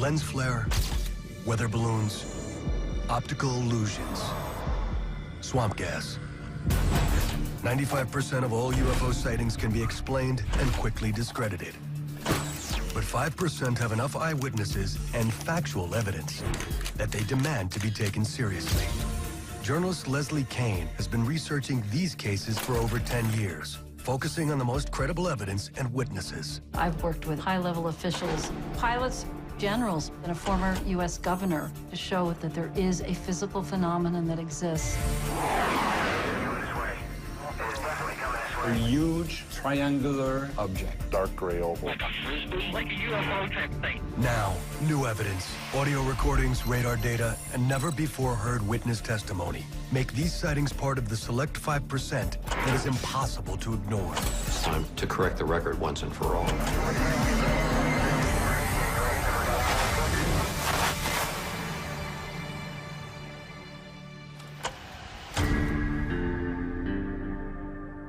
lens flare, weather balloons, optical illusions, swamp gas. 95% of all UFO sightings can be explained and quickly discredited. But 5% have enough eyewitnesses and factual evidence that they demand to be taken seriously. Journalist Leslie Kane has been researching these cases for over 10 years, focusing on the most credible evidence and witnesses. I've worked with high-level officials, pilots, generals, and a former U.S. governor to show that there is a physical phenomenon that exists. A huge triangular object. Dark gray oval. Like a UFO type thing. Now, new evidence, audio recordings, radar data, and never-before-heard witness testimony make these sightings part of the select 5% that is impossible to ignore. It's time to correct the record once and for all.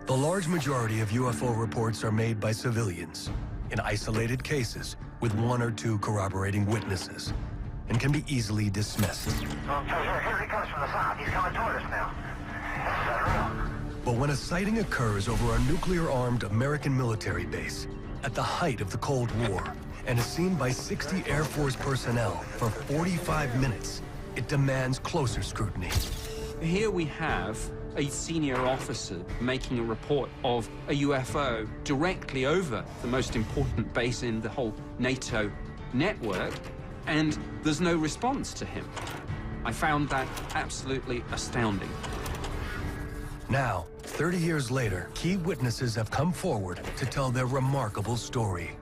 The large majority of UFO reports are made by civilians in isolated cases with 1 or 2 corroborating witnesses and can be easily dismissed. Here he comes from the south. He's coming toward us now. That's unreal. But when a sighting occurs over a nuclear-armed American military base at the height of the Cold War and is seen by 60 Air Force personnel for 45 minutes, it demands closer scrutiny. Here we have a senior officer making a report of a UFO directly over the most important base in the whole NATO network, and there's no response to him. I found that absolutely astounding. Now, 30 years later, key witnesses have come forward to tell their remarkable story.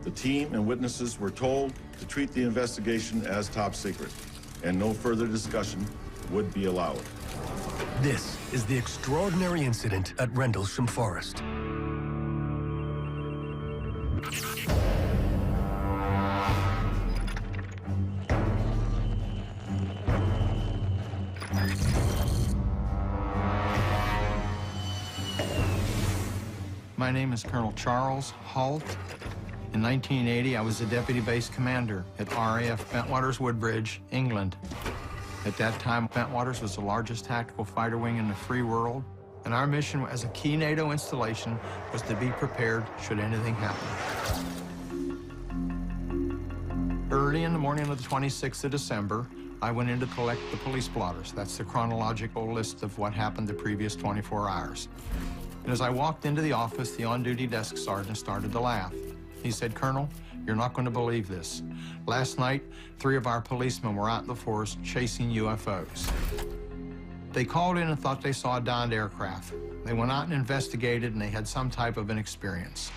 The team and witnesses were told to treat the investigation as top secret, and no further discussion would be allowed. This is the extraordinary incident at Rendlesham Forest. My name is Colonel Charles Halt. In 1980, I was the deputy base commander at RAF Bentwaters Woodbridge, England. At that time, Bentwaters was the largest tactical fighter wing in the free world, and our mission as a key NATO installation was to be prepared should anything happen. Early in the morning of the 26th of December, I went in to collect the police blotters. That's the chronological list of what happened the previous 24 hours. And as I walked into the office, the on-duty desk sergeant started to laugh. He said, "Colonel, you're not going to believe this. Last night, 3 of our policemen were out in the forest chasing UFOs. They called in and thought they saw a downed aircraft. They went out and investigated, and they had some type of an experience."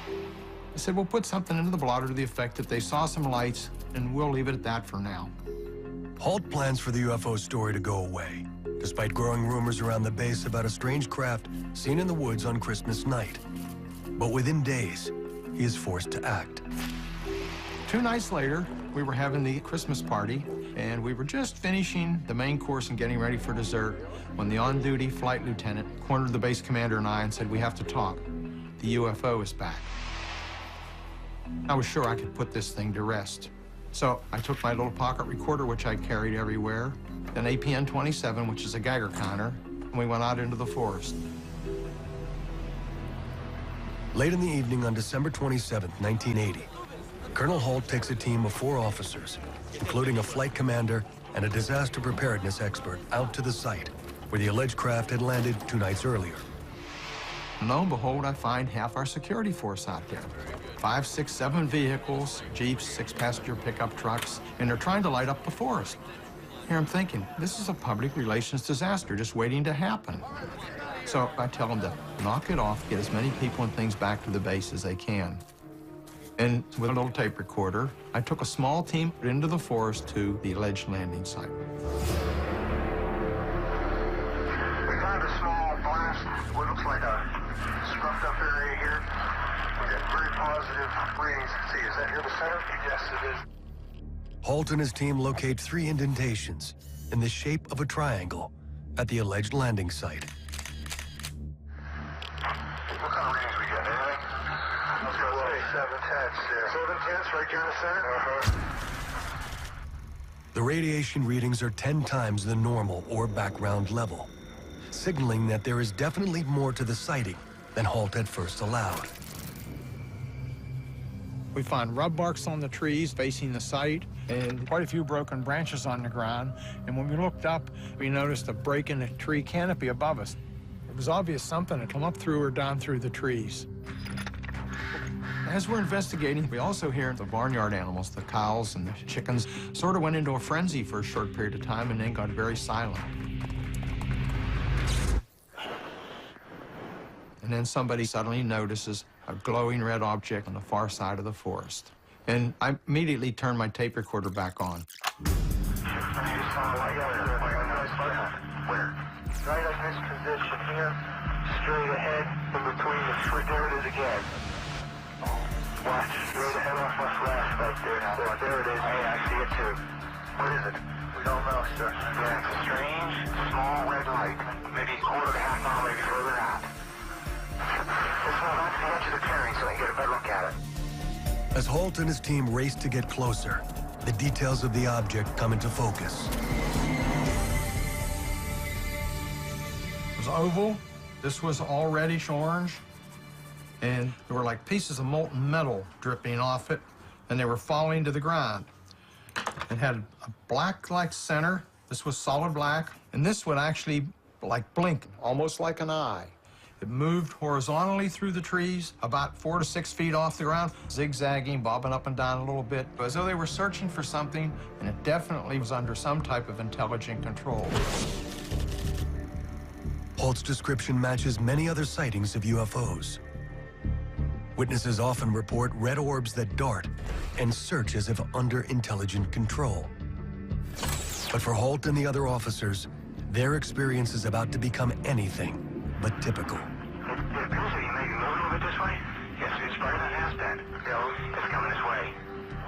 I said, "We'll put something into the blotter to the effect that they saw some lights, and we'll leave it at that for now." Halt plans for the UFO story to go away, despite growing rumors around the base about a strange craft seen in the woods on Christmas night. But within days, he is forced to act. 2 nights later, we were having the Christmas party, and we were just finishing the main course and getting ready for dessert when the on-duty flight lieutenant cornered the base commander and I and said, "We have to talk. The UFO is back." I was sure I could put this thing to rest. So I took my little pocket recorder, which I carried everywhere, an APN-27, which is a Geiger counter, and we went out into the forest. Late in the evening on December 27, 1980, Colonel Halt takes a team of 4 officers, including a flight commander and a disaster preparedness expert, out to the site where the alleged craft had landed 2 nights earlier. And lo and behold, I find half our security force out there. 5, 6, 7 vehicles, Jeeps, 6-passenger pickup trucks, and they're trying to light up the forest. Here I'm thinking, this is a public relations disaster just waiting to happen. So I tell them to knock it off, get as many people and things back to the base as they can. And with a little tape recorder, I took a small team into the forest to the alleged landing site. We found a small blast, what looks like a scrubbed up area here. We got very positive readings. See, is that here the center? Yes, it is. Halt and his team locate 3 indentations in the shape of a triangle at the alleged landing site. What kind of readings we get? Anything? Let's go 7 tenths there. 7 tenths right here in the center? The radiation readings are 10 times the normal or background level, signaling that there is definitely more to the sighting than Halt at first allowed. We find rub marks on the trees facing the site and quite a few broken branches on the ground. And when we looked up, we noticed a break in the tree canopy above us. It was obvious something had come up through or down through the trees. As we're investigating, we also hear the barnyard animals, the cows and the chickens, sort of went into a frenzy for a short period of time and then got very silent. And then somebody suddenly notices a glowing red object on the far side of the forest. And I immediately turned my tape recorder back on. Where? Right in this position here, straight ahead, in between the tree. There it is again. Watch, straight ahead off my flash right there. There it is. Hey, I see it too. What is it? We don't know, sir. Yeah, it's a strange, small red light. Maybe a quarter to half mile, maybe further out. Let's move on to the edge of the clearing so I can get a better look at it. As Halt and his team race to get closer, the details of the object come into focus. It was oval. This was all reddish orange. And there were like pieces of molten metal dripping off it, and they were falling to the ground. It had a black-like center. This was solid black, and this would actually like blink, almost like an eye. It moved horizontally through the trees, about 4 to 6 feet off the ground, zigzagging, bobbing up and down a little bit, as though they were searching for something, and it definitely was under some type of intelligent control. Halt's description matches many other sightings of UFOs. Witnesses often report red orbs that dart and search as if under intelligent control. But for Halt and the other officers, their experience is about to become anything but typical. It appears that you may be moving a little bit this way. Yes, it's right on the house stand. It's coming this way.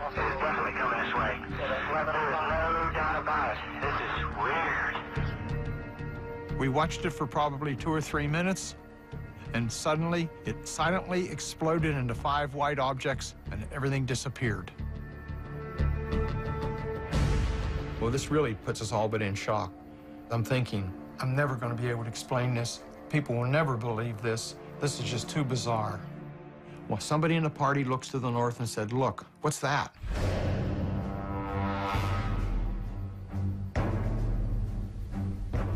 It is definitely coming this way. There is no doubt about it. This is weird. We watched it for probably 2 or 3 minutes, and suddenly it silently exploded into 5 white objects, and everything disappeared. Well, this really puts us all but in shock. I'm thinking, I'm never going to be able to explain this. People will never believe this. This is just too bizarre. Well, somebody in the party looks to the north and said, "Look, what's that?"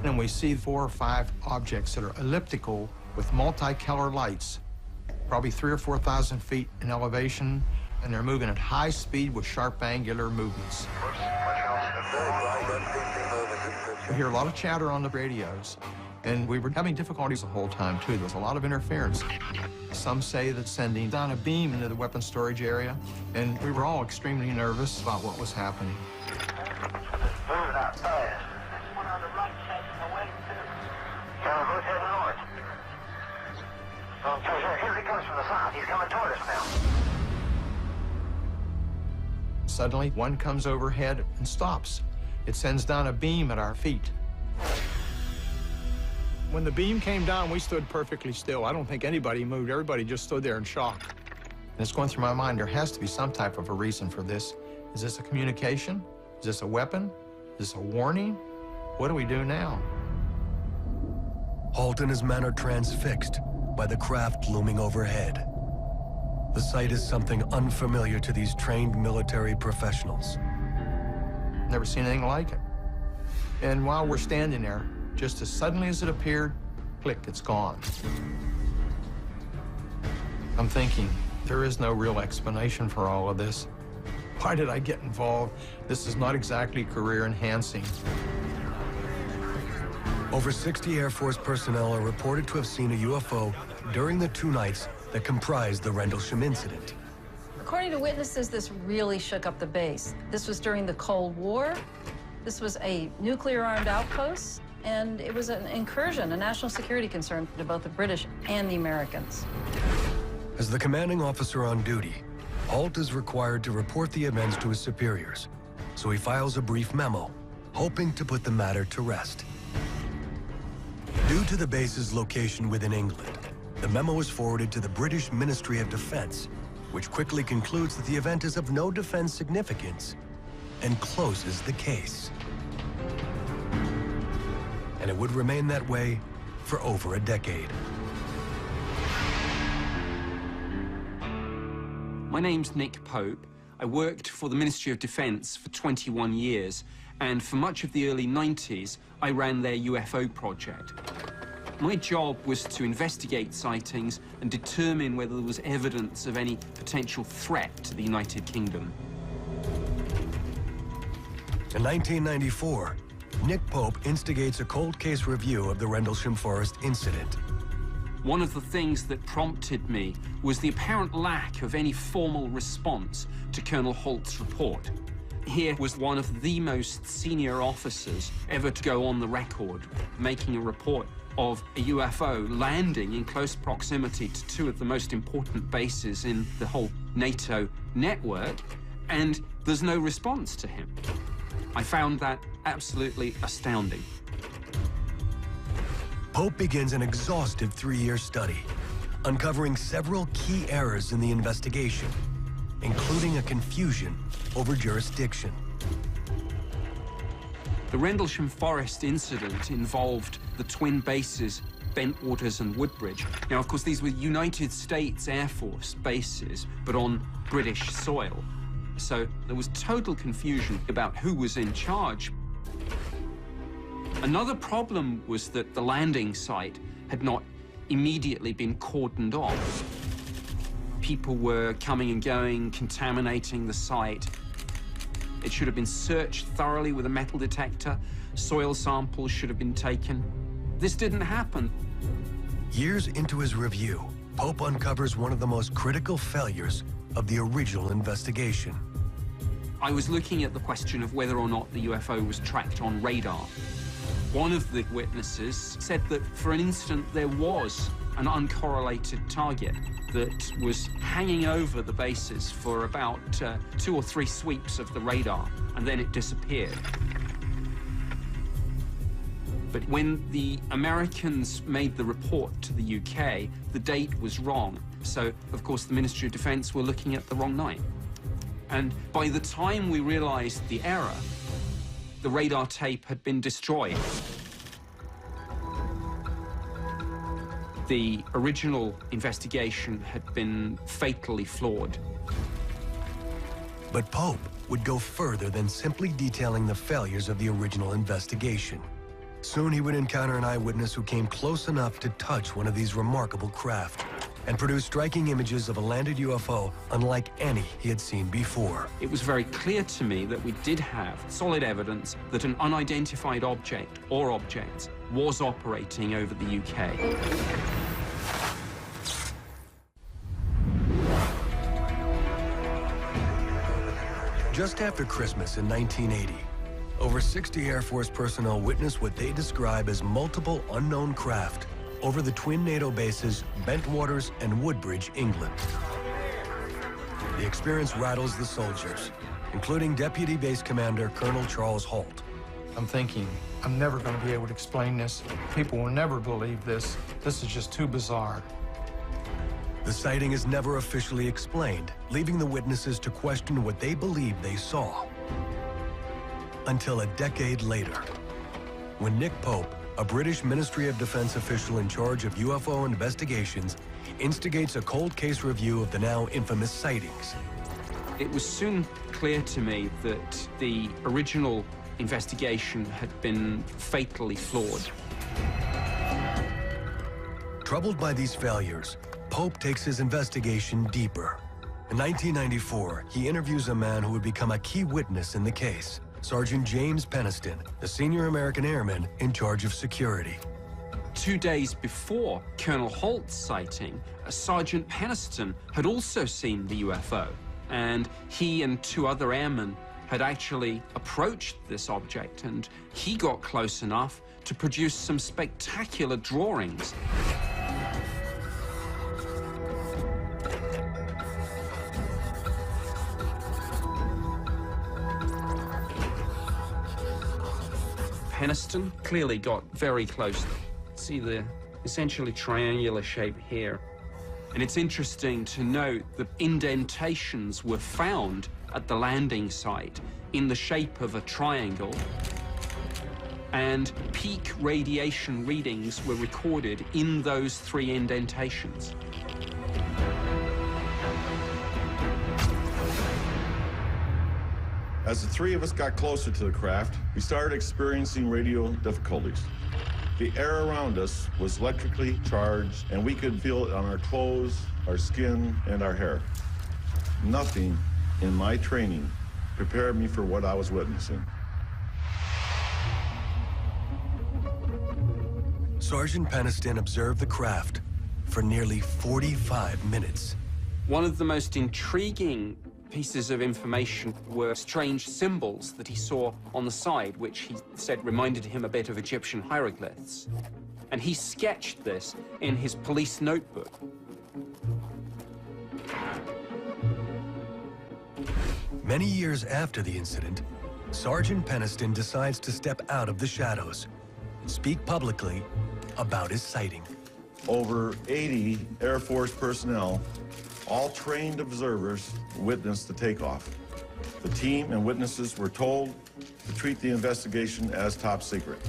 And we see 4 or 5 objects that are elliptical with multicolored lights, probably 3,000 or 4,000 feet in elevation, and they're moving at high speed with sharp angular movements. We hear a lot of chatter on the radios, and we were having difficulties the whole time, too. There was a lot of interference. Some say that sending down a beam into the weapons storage area, and we were all extremely nervous about what was happening. Moving out fast. One on the right taking away, too. Yeah, both heading north. Okay, here he comes from the south. He's coming toward us now. Suddenly, one comes overhead and stops. It sends down a beam at our feet. When the beam came down, we stood perfectly still. I don't think anybody moved. Everybody just stood there in shock. And it's going through my mind, there has to be some type of a reason for this. Is this a communication? Is this a weapon? Is this a warning? What do we do now? Halt and his men are transfixed by the craft looming overhead. The sight is something unfamiliar to these trained military professionals. Never seen anything like it. And while we're standing there, just as suddenly as it appeared, click, it's gone. I'm thinking, there is no real explanation for all of this. Why did I get involved? This is not exactly career-enhancing. Over 60 Air Force personnel are reported to have seen a UFO during the 2 nights that comprised the Rendlesham incident. According to witnesses, this really shook up the base. This was during the Cold War. This was a nuclear-armed outpost, and it was an incursion, a national security concern to both the British and the Americans. As the commanding officer on duty, Halt is required to report the events to his superiors, so he files a brief memo, hoping to put the matter to rest. Due to the base's location within England, The memo is forwarded to the British Ministry of Defense, which quickly concludes that the event is of no defense significance and closes the case. And it would remain that way for over a decade. My name's Nick Pope. I worked for the Ministry of Defense for 21 years, and for much of the early 90s, I ran their UFO project. My job was to investigate sightings and determine whether there was evidence of any potential threat to the United Kingdom. In 1994, Nick Pope instigates a cold case review of the Rendlesham Forest incident. One of the things that prompted me was the apparent lack of any formal response to Colonel Holt's report. Here was one of the most senior officers ever to go on the record, making a report of a UFO landing in close proximity to two of the most important bases in the whole NATO network, and there's no response to him. I found that absolutely astounding. Pope begins an exhaustive 3-year study, uncovering several key errors in the investigation, including a confusion over jurisdiction. The Rendlesham Forest incident involved the twin bases, Bentwaters and Woodbridge. Now, of course, these were United States Air Force bases, but on British soil. So there was total confusion about who was in charge. Another problem was that the landing site had not immediately been cordoned off. People were coming and going, contaminating the site. It should have been searched thoroughly with a metal detector. Soil samples should have been taken. This didn't happen. Years into his review, Pope uncovers one of the most critical failures of the original investigation. I was looking at the question of whether or not the UFO was tracked on radar. One of the witnesses said that for an instant there was an uncorrelated target that was hanging over the bases for about 2 or 3 sweeps of the radar, and then it disappeared. But when the Americans made the report to the UK, the date was wrong. So, of course, the Ministry of Defense were looking at the wrong night. And by the time we realized the error, the radar tape had been destroyed. The original investigation had been fatally flawed. But Pope would go further than simply detailing the failures of the original investigation. Soon he would encounter an eyewitness who came close enough to touch one of these remarkable craft and produce striking images of a landed UFO unlike any he had seen before. It was very clear to me that we did have solid evidence that an unidentified object or objects was operating over the UK. Just after Christmas in 1980, over 60 Air Force personnel witnessed what they describe as multiple unknown craft over the twin NATO bases Bentwaters and Woodbridge, England. The experience rattles the soldiers, including Deputy Base Commander Colonel Charles Holt. I'm thinking, I'm never going to be able to explain this. People will never believe this. This is just too bizarre. The sighting is never officially explained, leaving the witnesses to question what they believed they saw. Until a decade later, when Nick Pope, a British Ministry of Defense official in charge of UFO investigations, instigates a cold case review of the now infamous sightings. It was soon clear to me that the original investigation had been fatally flawed. Troubled by these failures, Pope takes his investigation deeper. In 1994, he interviews a man who would become a key witness in the case, Sergeant James Peniston, the senior American airman in charge of security. 2 days before Colonel Holt's sighting, Sergeant Peniston had also seen the UFO, and he and 2 other airmen had actually approached this object, and he got close enough to produce some spectacular drawings. Peniston clearly got very close. See the essentially triangular shape here. And it's interesting to note that indentations were found at the landing site in the shape of a triangle, and peak radiation readings were recorded in those 3 indentations. As the 3 of us got closer to the craft, we started experiencing radio difficulties. The air around us was electrically charged, and we could feel it on our clothes, our skin, and our hair. Nothing in my training prepared me for what I was witnessing. Sergeant Peniston observed the craft for nearly 45 minutes. One of the most intriguing pieces of information were strange symbols that he saw on the side, which he said reminded him a bit of Egyptian hieroglyphs. And he sketched this in his police notebook. Many years after the incident, Sergeant Peniston decides to step out of the shadows and speak publicly about his sighting. Over 80 Air Force personnel, all trained observers, witnessed the takeoff. The team and witnesses were told to treat the investigation as top secret,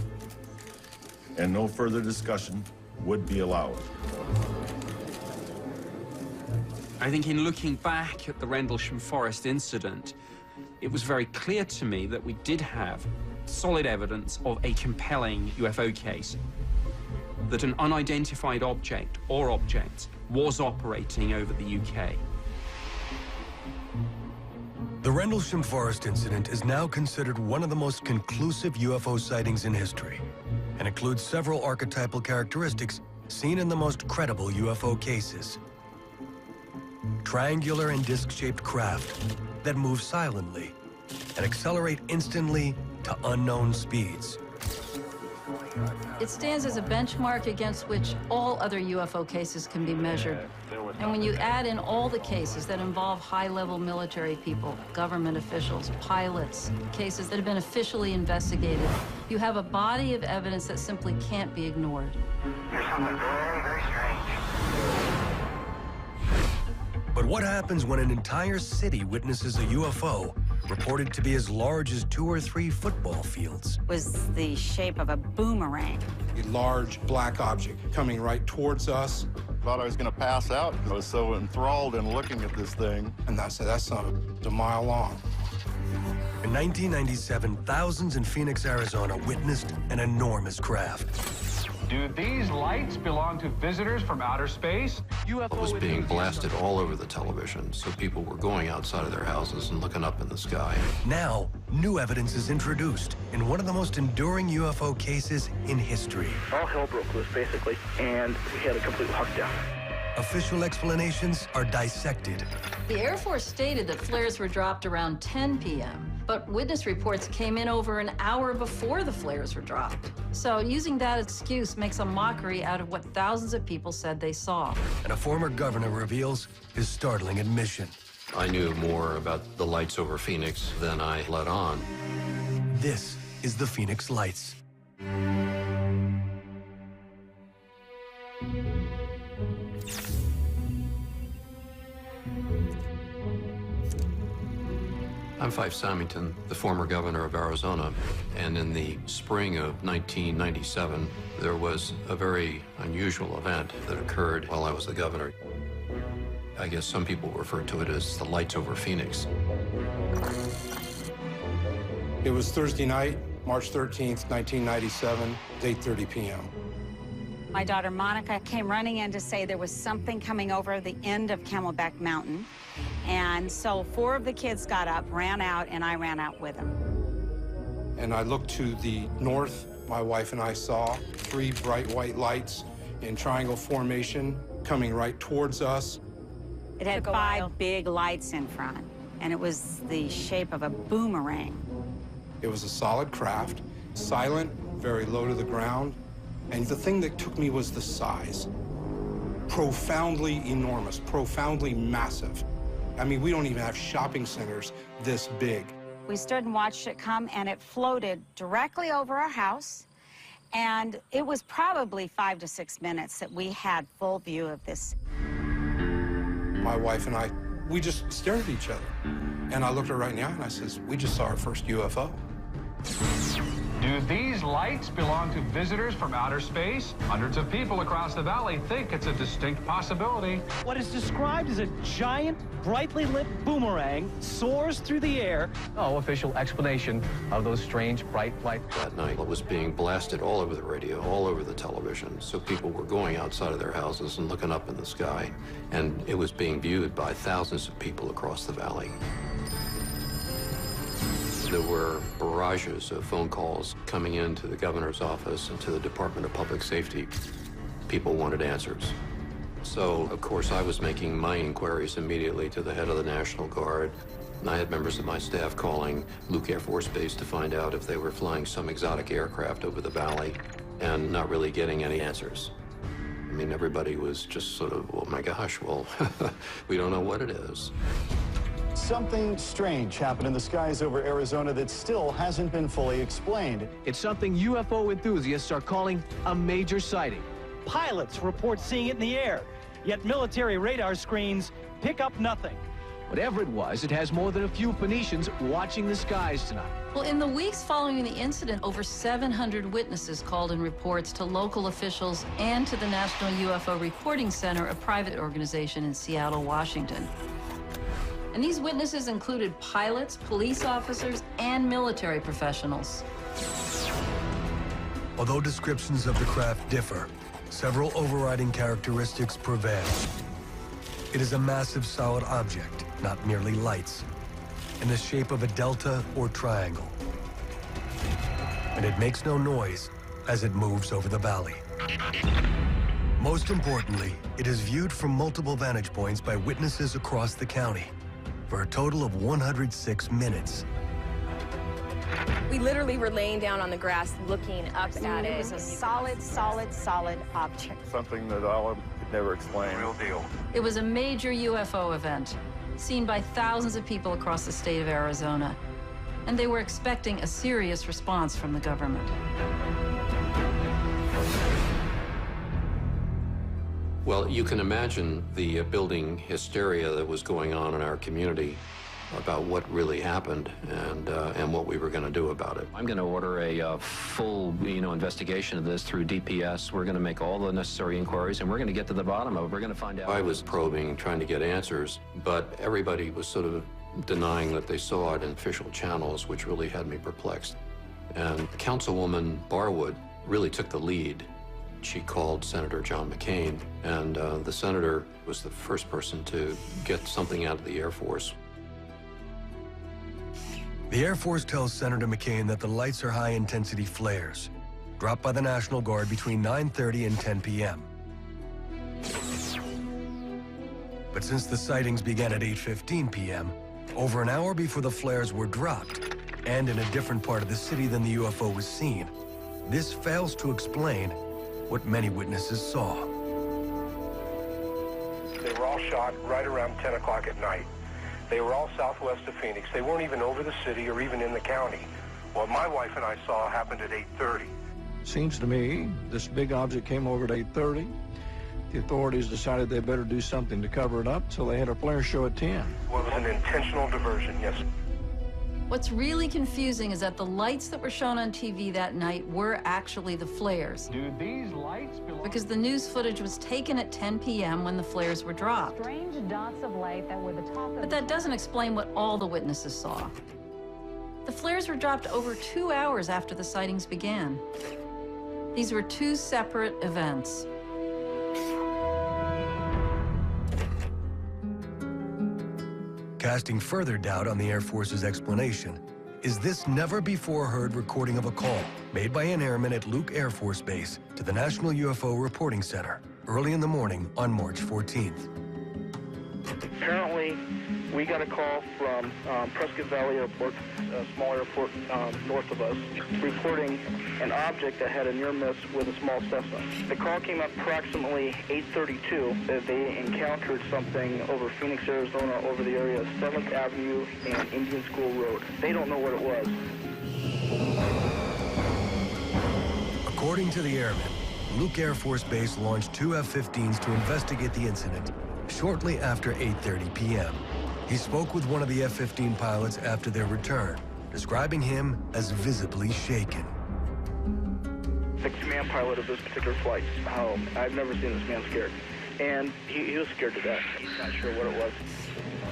and no further discussion would be allowed. I think in looking back at the Rendlesham Forest incident, it was very clear to me that we did have solid evidence of a compelling UFO case, that an unidentified object or objects was operating over the UK. The Rendlesham Forest incident is now considered one of the most conclusive UFO sightings in history, and includes several archetypal characteristics seen in the most credible UFO cases. Triangular and disc-shaped craft that move silently and accelerate instantly to unknown speeds. It stands as a benchmark against which all other UFO cases can be measured. And when you add in all the cases that involve high-level military people, government officials, pilots, cases that have been officially investigated, you have a body of evidence that simply can't be ignored. There's something very, very strange. But what happens when an entire city witnesses a UFO reported to be as large as 2 or 3 football fields? Was the shape of a boomerang. A large black object coming right towards us. Thought I was going to pass out. I was so enthralled in looking at this thing. And I said, that's a mile long. In 1997, thousands in Phoenix, Arizona witnessed an enormous craft. Do these lights belong to visitors from outer space? It was being blasted all over the television, so people were going outside of their houses and looking up in the sky. Now, new evidence is introduced in one of the most enduring UFO cases in history. All hell broke loose, basically, and we had a complete lockdown. Official explanations are dissected. The Air Force stated that flares were dropped around 10 p.m., but witness reports came in over an hour before the flares were dropped. So using that excuse makes a mockery out of what thousands of people said they saw. And a former governor reveals his startling admission. I knew more about the lights over Phoenix than I let on. This is the Phoenix Lights. I'm Fife Symington, the former governor of Arizona, and in the spring of 1997, there was a very unusual event that occurred while I was the governor. I guess some people refer to it as the lights over Phoenix. It was Thursday night, March 13th, 1997, 8:30 p.m. My daughter Monica came running in to say there was something coming over the end of Camelback Mountain. And so 4 of the kids got up, ran out, and I ran out with them. And I looked to the north. My wife and I saw 3 bright white lights in triangle formation coming right towards us. It had 5 big lights in front, and it was the shape of a boomerang. It was a solid craft, silent, very low to the ground. And the thing that took me was the size. Profoundly enormous, profoundly massive. I mean, we don't even have shopping centers this big. We stood and watched it come, and it floated directly over our house, And it was probably 5 to 6 minutes that we had full view of this. My wife and I, we just stared at each other. And I looked her right in the eye and I says, we just saw our first UFO. Do these lights belong to visitors from outer space? Hundreds of people across the valley think it's a distinct possibility. What is described as a giant, brightly lit boomerang soars through the air. No official explanation of those strange bright lights. That night, it was being blasted all over the radio, all over the television. So people were going outside of their houses and looking up in the sky. And it was being viewed by thousands of people across the valley. There were barrages of phone calls coming into the governor's office and to the Department of Public Safety. People wanted answers. So, of course, I was making my inquiries immediately to the head of the National Guard. And I had members of my staff calling Luke Air Force Base to find out if they were flying some exotic aircraft over the valley and not really getting any answers. I mean, everybody was just sort of, oh my gosh, well, we don't know what it is. Something strange happened in the skies over Arizona that still hasn't been fully explained. It's something UFO enthusiasts are calling a major sighting. Pilots report seeing it in the air, yet military radar screens pick up nothing. Whatever it was, it has more than a few Phoenicians watching the skies tonight. Well, in the weeks following the incident, over 700 witnesses called in reports to local officials and to the National UFO Reporting Center, a private organization in Seattle, Washington. And these witnesses included pilots, police officers, and military professionals. Although descriptions of the craft differ, several overriding characteristics prevail. It is a massive solid object, not merely lights, in the shape of a delta or triangle. And it makes no noise as it moves over the valley. Most importantly, it is viewed from multiple vantage points by witnesses across the county for a total of 106 minutes. We literally were laying down on the grass looking up at it. It was a solid object. Something that I could never explain. Real deal. It was a major UFO event, seen by thousands of people across the state of Arizona. And they were expecting a serious response from the government. Well, you can imagine the building hysteria that was going on in our community about what really happened and what we were going to do about it. I'm going to order a full, investigation of this through DPS. We're going to make all the necessary inquiries, and we're going to get to the bottom of it. We're going to find out. I was probing, trying to get answers, but everybody was sort of denying that they saw it in official channels, which really had me perplexed. And Councilwoman Barwood really took the lead. She called Senator John McCain, and the senator was the first person to get something out of the Air Force. The Air Force tells Senator McCain that the lights are high-intensity flares, dropped by the National Guard between 9:30 and 10 p.m. But since the sightings began at 8:15 p.m., over an hour before the flares were dropped, and in a different part of the city than the UFO was seen, this fails to explain what many witnesses saw. They were all shot right around 10 o'clock at night. They were all southwest of Phoenix. They weren't even over the city or even in the county. What my wife and I saw happened at 8:30. Seems to me this big object came over at 8:30. The authorities decided they better do something to cover it up, so they had a flare show at 10. Well, it was an intentional diversion, yes. What's really confusing is that the lights that were shown on TV that night were actually the flares. Do these lights belong? Because the news footage was taken at 10 p.m. when the flares were dropped. Strange dots of light that were the top of. But that doesn't explain what all the witnesses saw. The flares were dropped over 2 hours after the sightings began. These were two separate events. Casting further doubt on the Air Force's explanation is this never-before-heard recording of a call made by an airman at Luke Air Force Base to the National UFO Reporting Center early in the morning on March 14th. Apparently, we got a call from Prescott Valley Airport, a small airport north of us, reporting an object that had a near miss with a small Cessna. The call came up approximately 8:32 that they encountered something over Phoenix, Arizona, over the area of 7th Avenue and Indian School Road. They don't know what it was. According to the airmen, Luke Air Force Base launched 2 F-15s to investigate the incident shortly after 8:30 p.m. He spoke with one of the F-15 pilots after their return, describing him as visibly shaken. The command pilot of this particular flight, I've never seen this man scared. And he was scared to death. He's not sure what it was.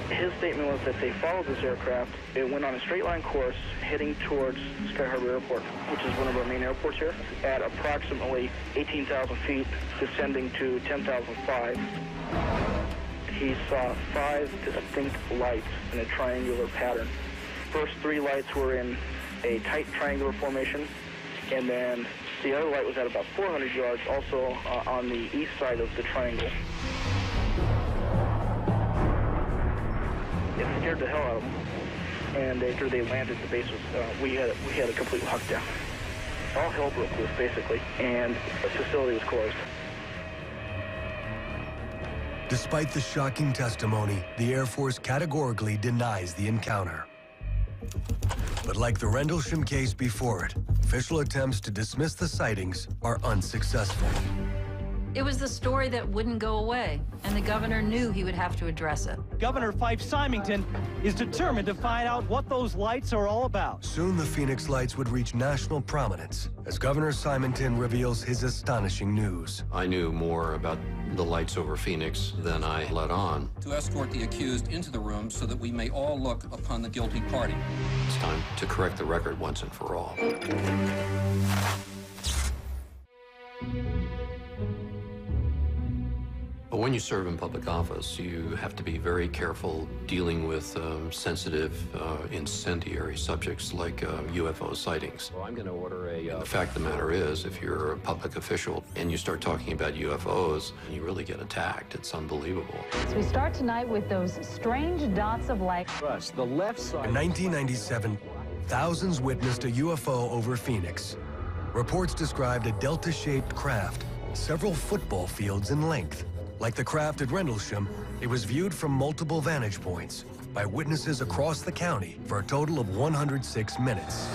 His statement was that they followed this aircraft. It went on a straight line course heading towards Sky Harbor Airport, which is one of our main airports here, at approximately 18,000 feet, descending to 10,005. He saw 5 distinct lights in a triangular pattern. First 3 lights were in a tight triangular formation, and then the other light was at about 400 yards, also on the east side of the triangle. It scared the hell out of them, and after they landed, the base was, we had a complete lockdown. All hell broke loose, basically, and the facility was closed. Despite the shocking testimony, the Air Force categorically denies the encounter. But like the Rendlesham case before it, official attempts to dismiss the sightings are unsuccessful. It was the story that wouldn't go away, and the governor knew he would have to address it. Governor Fife Symington is determined to find out what those lights are all about. Soon the Phoenix lights would reach national prominence as Governor Symington reveals his astonishing news. I knew more about the lights over Phoenix than I let on. To escort the accused into the room so that we may all look upon the guilty party. It's time to correct the record once and for all. But when you serve in public office, you have to be very careful dealing with sensitive, incendiary subjects like U.F.O. sightings. Well, I'm going to order a... The fact of the matter is, if you're a public official and you start talking about UFOs, you really get attacked. It's unbelievable. So we start tonight with those strange dots of light. The left side... In 1997, thousands witnessed a UFO over Phoenix. Reports described a delta-shaped craft, several football fields in length. Like the craft at Rendlesham, it was viewed from multiple vantage points by witnesses across the county for a total of 106 minutes.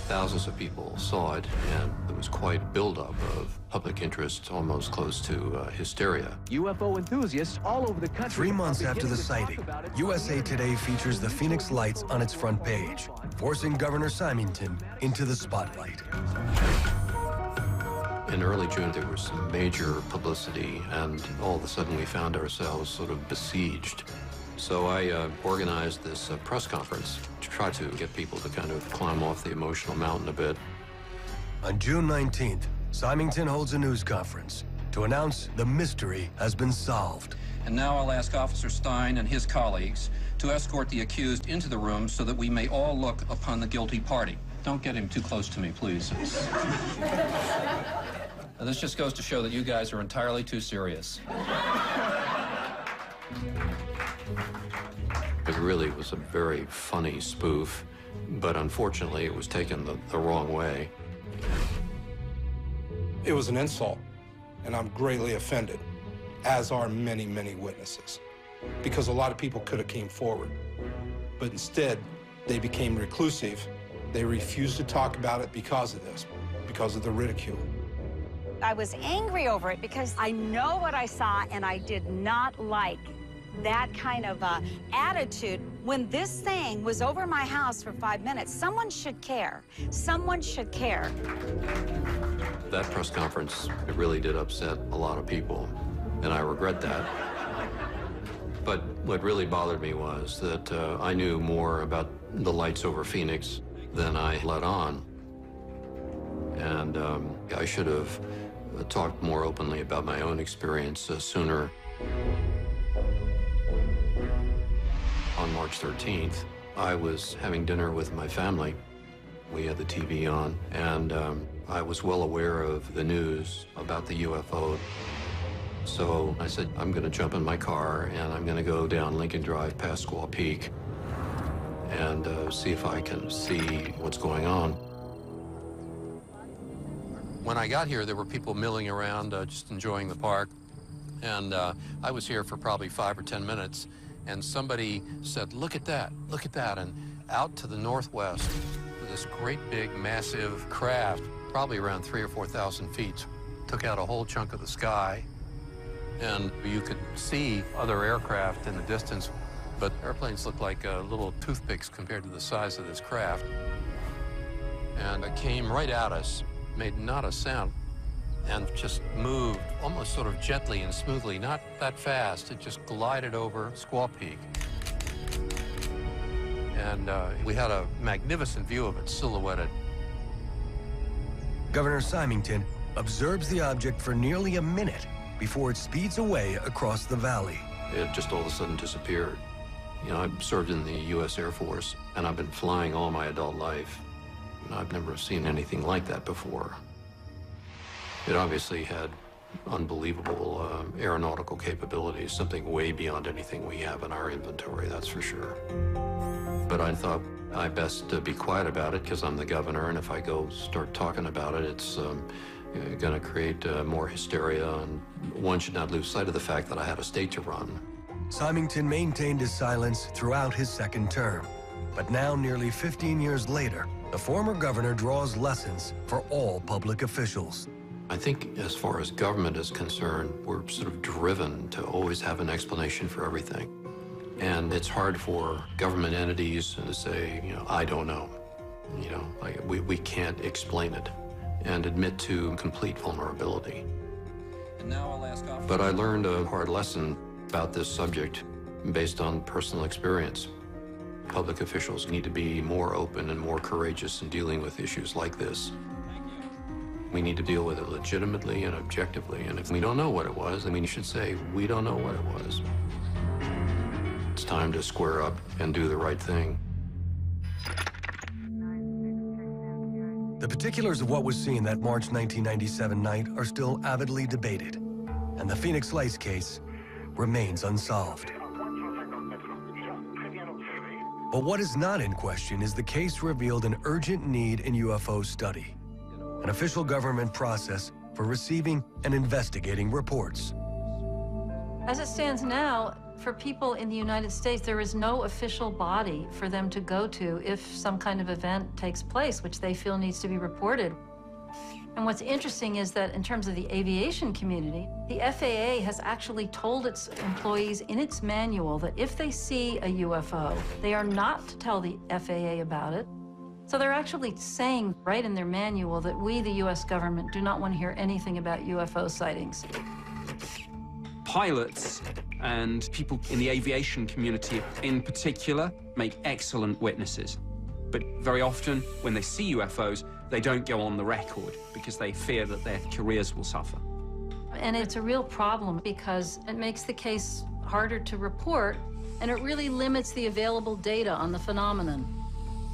Thousands of people saw it, and there was quite a buildup of public interest, almost close to hysteria. UFO enthusiasts all over the country... 3 months after the sighting, USA Today features the Phoenix lights on its front page, forcing Governor Symington into the spotlight. In early June, there was some major publicity, and all of a sudden we found ourselves sort of besieged. So I organized this press conference to try to get people to kind of climb off the emotional mountain a bit. On June 19th, Symington holds a news conference to announce the mystery has been solved. And now I'll ask Officer Stein and his colleagues to escort the accused into the room so that we may all look upon the guilty party. Don't get him too close to me, please. Now, this just goes to show that you guys are entirely too serious. It really was a very funny spoof, but unfortunately it was taken the wrong way. It was an insult, and I'm greatly offended, as are many, many witnesses, because a lot of people could have came forward. But instead, they became reclusive. They refused to talk about it because of this, because of the ridicule. I was angry over it because I know what I saw, and I did not like that kind of attitude. When this thing was over my house for 5 minutes, someone should care. Someone should care. That press conference, it really did upset a lot of people, and I regret that. But what really bothered me was that I knew more about the lights over Phoenix than I let on. And I should have talked more openly about my own experience sooner. On March 13th, I was having dinner with my family. We had the TV on, and I was well aware of the news about the UFO. So I said, I'm going to jump in my car, and I'm going to go down Lincoln Drive past Squaw Peak and see if I can see what's going on. When I got here, there were people milling around, just enjoying the park. And I was here for probably 5 or 10 minutes, and somebody said, look at that, and out to the northwest, this great big massive craft probably around 3,000 or 4,000 feet. Took out a whole chunk of the sky, and you could see other aircraft in the distance, but airplanes looked like little toothpicks compared to the size of this craft. And it came right at us, made not a sound, and just moved almost sort of gently and smoothly, not that fast. It just glided over Squaw Peak. And we had a magnificent view of it silhouetted. Governor Symington observes the object for nearly a minute before it speeds away across the valley. It just all of a sudden disappeared. You know, I served in the U.S. Air Force, and I've been flying all my adult life. And I've never seen anything like that before. It obviously had unbelievable aeronautical capabilities, something way beyond anything we have in our inventory, that's for sure. But I thought I best be quiet about it because I'm the governor, and if I go start talking about it, it's going to create more hysteria, and one should not lose sight of the fact that I had a state to run. Symington maintained his silence throughout his second term. But now, nearly 15 years later, the former governor draws lessons for all public officials. I think as far as government is concerned, we're sort of driven to always have an explanation for everything. And it's hard for government entities to say, you know, I don't know. You know, like we can't explain it and admit to complete vulnerability. And now I'll ask But I learned a hard lesson about this subject based on personal experience. Public officials need to be more open and more courageous in dealing with issues like this. We need to deal with it legitimately and objectively, and if we don't know what it was, then we should say, we don't know what it was. It's time to square up and do the right thing. The particulars of what was seen that March 1997 night are still avidly debated, and the Phoenix Lights case remains unsolved. But what is not in question is the case revealed an urgent need in UFO study, an official government process for receiving and investigating reports. As it stands now, for people in the United States, there is no official body for them to go to if some kind of event takes place, which they feel needs to be reported. And what's interesting is that in terms of the aviation community, the FAA has actually told its employees in its manual that if they see a UFO, they are not to tell the FAA about it. So they're actually saying right in their manual that we, the U.S. government, do not want to hear anything about UFO sightings. Pilots and people in the aviation community in particular make excellent witnesses. But very often, when they see UFOs, they don't go on the record because they fear that their careers will suffer. And it's a real problem because it makes the case harder to report, and it really limits the available data on the phenomenon.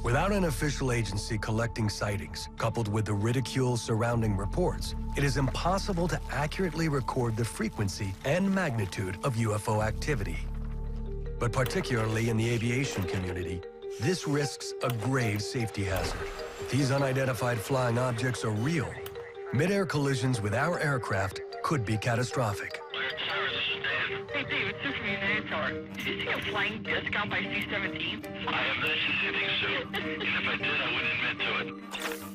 Without an official agency collecting sightings, coupled with the ridicule surrounding reports, it is impossible to accurately record the frequency and magnitude of UFO activity. But particularly in the aviation community, this risks a grave safety hazard. If these unidentified flying objects are real, mid-air collisions with our aircraft could be catastrophic. Hey, Dave, it's just me in the tower. Did you see a flying disc out by C-17? I have that shooting suit. And if I did, I wouldn't admit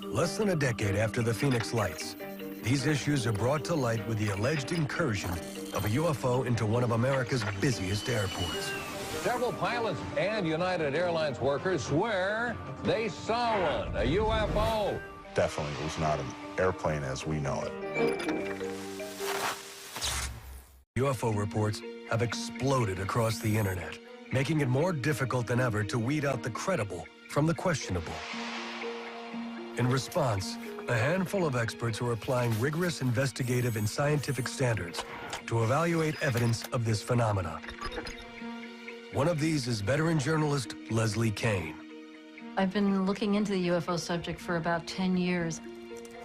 to it. Less than a decade after the Phoenix Lights, these issues are brought to light with the alleged incursion of a UFO into one of America's busiest airports. Several pilots and United Airlines workers swear they saw one, a UFO. Definitely was not an airplane as we know it. UFO reports have exploded across the internet, making it more difficult than ever to weed out the credible from the questionable. In response, a handful of experts are applying rigorous investigative and scientific standards to evaluate evidence of this phenomenon. One of these is veteran journalist Leslie Kane. I've been looking into the UFO subject for about 10 years,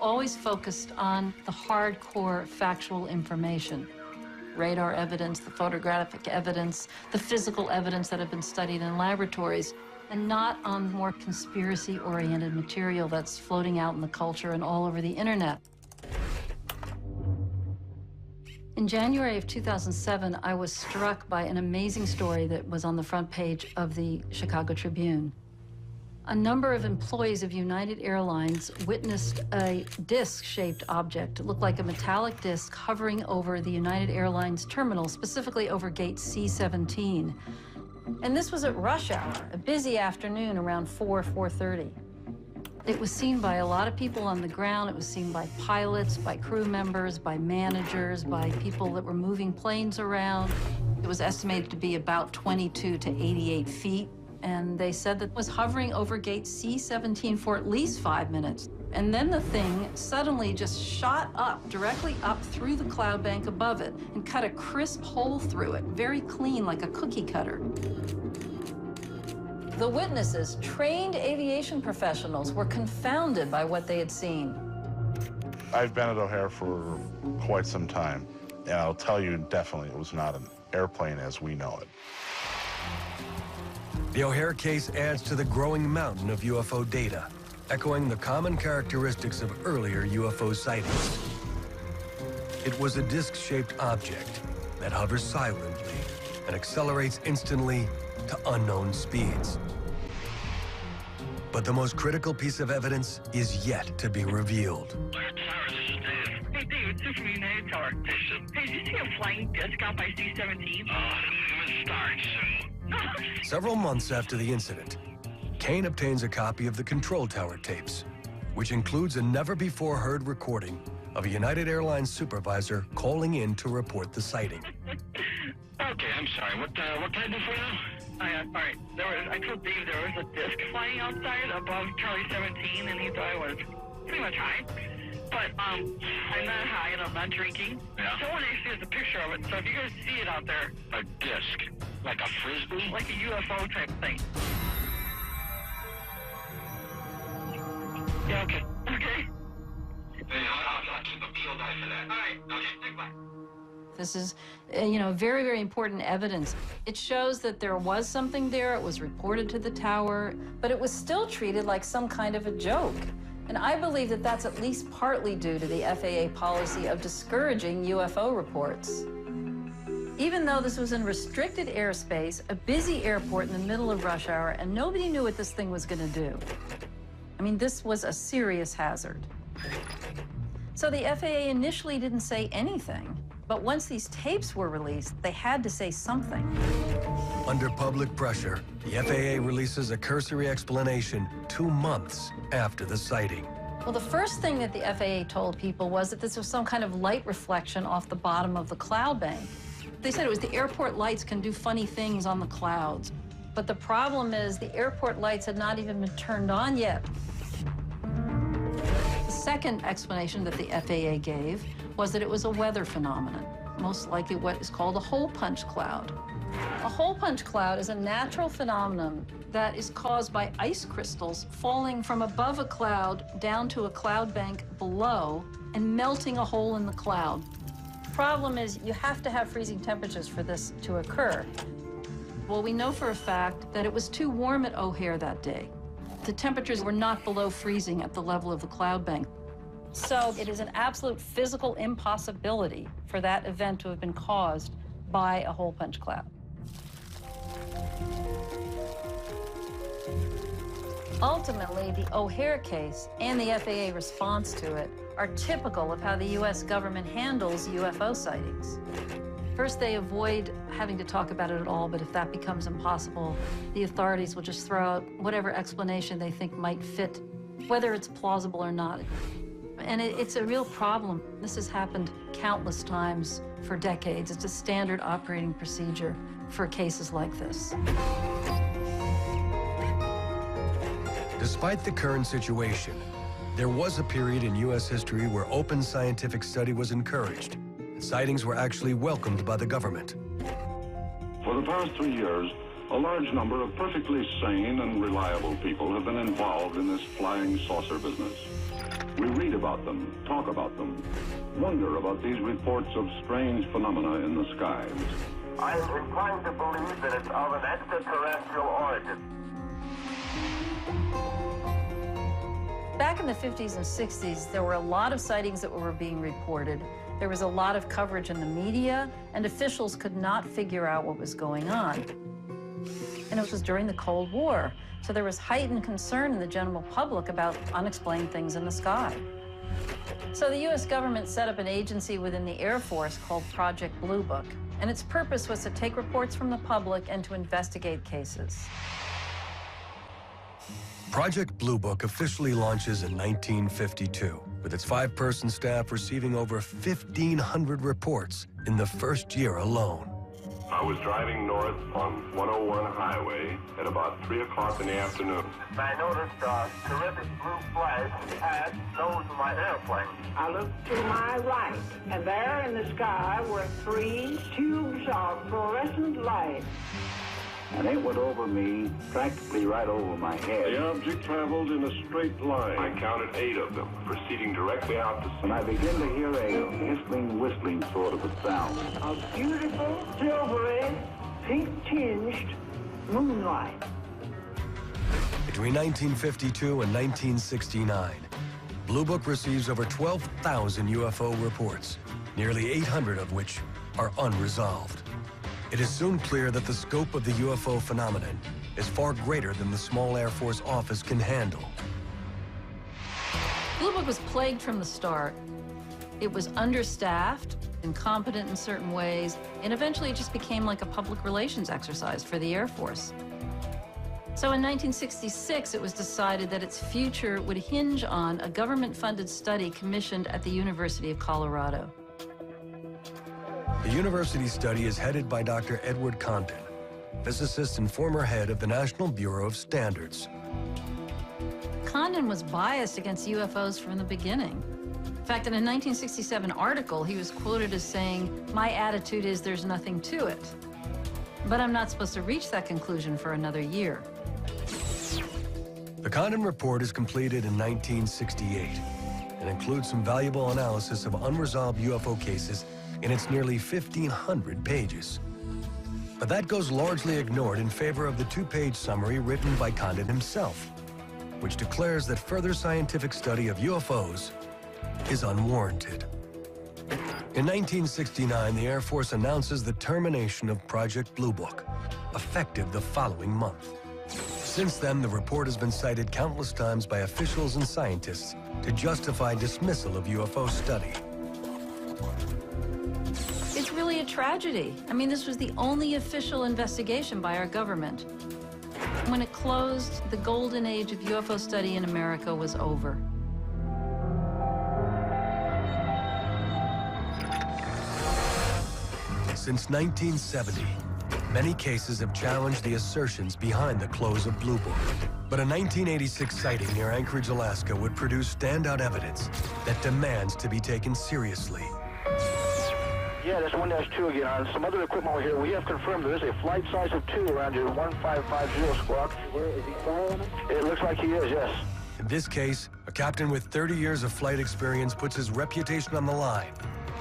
always focused on the hardcore factual information. Radar evidence, the photographic evidence, the physical evidence that have been studied in laboratories, and not on more conspiracy-oriented material that's floating out in the culture and all over the internet. In January of 2007, I was struck by an amazing story that was on the front page of the Chicago Tribune. A number of employees of United Airlines witnessed a disc-shaped object. It looked like a metallic disc hovering over the United Airlines terminal, specifically over gate C-17. And this was at rush hour, a busy afternoon around 4:30. It was seen by a lot of people on the ground. It was seen by pilots, by crew members, by managers, by people that were moving planes around. It was estimated to be about 22 to 88 feet. And they said that it was hovering over gate C-17 for at least 5 minutes. And then the thing suddenly just shot up, directly up through the cloud bank above it and cut a crisp hole through it, very clean, like a cookie cutter. The witnesses, trained aviation professionals, were confounded by what they had seen. I've been at O'Hare for quite some time, and I'll tell you definitely it was not an airplane as we know it. The O'Hare case adds to the growing mountain of UFO data, echoing the common characteristics of earlier UFO sightings. It was a disc-shaped object that hovers silently and accelerates instantly to unknown speeds. But the most critical piece of evidence is yet to be revealed. Hey, Dave, it's from United Tower. Hey, did you see a flying disc out by C-17? It was starting soon. Several months after the incident, Kane obtains a copy of the control tower tapes, which includes a never-before-heard recording of a United Airlines supervisor calling in to report the sighting. Okay, I'm sorry. What can I do for you? All right. I told Dave there was a disc flying outside above Charlie 17, and he thought it was pretty much high. But I'm not high and I'm not drinking. Yeah. Someone actually has a picture of it. So if you guys see it out there, a disc, like a frisbee, like a UFO type thing. Yeah. Okay. Okay. I'll keep a field eye for that. All right. Okay. Bye. This is, very, very important evidence. It shows that there was something there. It was reported to the tower, but it was still treated like some kind of a joke. And I believe that that's at least partly due to the FAA policy of discouraging UFO reports. Even though this was in restricted airspace, a busy airport in the middle of rush hour, and nobody knew what this thing was going to do. I mean, this was a serious hazard. So the FAA initially didn't say anything. But once these tapes were released, they had to say something. Under public pressure, the FAA releases a cursory explanation 2 months after the sighting. Well, the first thing that the FAA told people was that this was some kind of light reflection off the bottom of the cloud bank. They said it was the airport lights can do funny things on the clouds. But the problem is the airport lights had not even been turned on yet. The second explanation that the FAA gave was that it was a weather phenomenon, most likely what is called a hole punch cloud. A hole punch cloud is a natural phenomenon that is caused by ice crystals falling from above a cloud down to a cloud bank below and melting a hole in the cloud. The problem is you have to have freezing temperatures for this to occur. Well, we know for a fact that it was too warm at O'Hare that day. The temperatures were not below freezing at the level of the cloud bank. So it is an absolute physical impossibility for that event to have been caused by a hole punch cloud. Ultimately, the O'Hare case and the FAA response to it are typical of how the U.S. government handles UFO sightings. First, they avoid having to talk about it at all, but if that becomes impossible, the authorities will just throw out whatever explanation they think might fit, whether it's plausible or not. And it's a real problem. This has happened countless times for decades. It's a standard operating procedure for cases like this. Despite the current situation, there was a period in U.S. history where open scientific study was encouraged, and sightings were actually welcomed by the government. For the past 3 years, a large number of perfectly sane and reliable people have been involved in this flying saucer business. We read about them, talk about them, wonder about these reports of strange phenomena in the skies. I am inclined to believe that it's of an extraterrestrial origin. Back in the 50s and 60s, there were a lot of sightings that were being reported. There was a lot of coverage in the media, and officials could not figure out what was going on. And it was during the Cold War, so there was heightened concern in the general public about unexplained things in the sky. So the U.S. government set up an agency within the Air Force called Project Blue Book, and its purpose was to take reports from the public and to investigate cases. Project Blue Book officially launches in 1952, with its 5-person staff receiving over 1,500 reports in the first year alone. I was driving north on 101 highway at about 3 o'clock in the afternoon. I noticed a terrific blue flash past nose of my airplane. I looked to my right, and there in the sky were 3 tubes of fluorescent light. And it went over me, practically right over my head. The object traveled in a straight line. I counted 8 of them, proceeding directly out to sea. And I began to hear a hissing, whistling sort of a sound. A beautiful, silvery, pink-tinged moonlight. Between 1952 and 1969, Blue Book receives over 12,000 UFO reports, nearly 800 of which are unresolved. It is soon clear that the scope of the UFO phenomenon is far greater than the small Air Force office can handle. Blue Book was plagued from the start. It was understaffed, incompetent in certain ways, and eventually it just became like a public relations exercise for the Air Force. So in 1966, it was decided that its future would hinge on a government-funded study commissioned at the University of Colorado. The university study is headed by Dr. Edward Condon, physicist and former head of the National Bureau of Standards. Condon was biased against UFOs from the beginning. In fact, in a 1967 article, he was quoted as saying, "My attitude is there's nothing to it. But I'm not supposed to reach that conclusion for another year." The Condon report is completed in 1968 and includes some valuable analysis of unresolved UFO cases in its nearly 1,500 pages. But that goes largely ignored in favor of the 2-page summary written by Condon himself, which declares that further scientific study of UFOs is unwarranted. In 1969, the Air Force announces the termination of Project Blue Book, effective the following month. Since then, the report has been cited countless times by officials and scientists to justify dismissal of UFO study. It's really a tragedy. I mean, this was the only official investigation by our government. When it closed, the golden age of UFO study in America was over. Since 1970, many cases have challenged the assertions behind the close of Blue Book. But a 1986 sighting near Anchorage, Alaska would produce standout evidence that demands to be taken seriously. Yeah, that's 1-2 again. On some other equipment over here, we have confirmed there is a flight size of 2 around your 1550 squawk. Where is he following? It looks like he is, yes. In this case, a captain with 30 years of flight experience puts his reputation on the line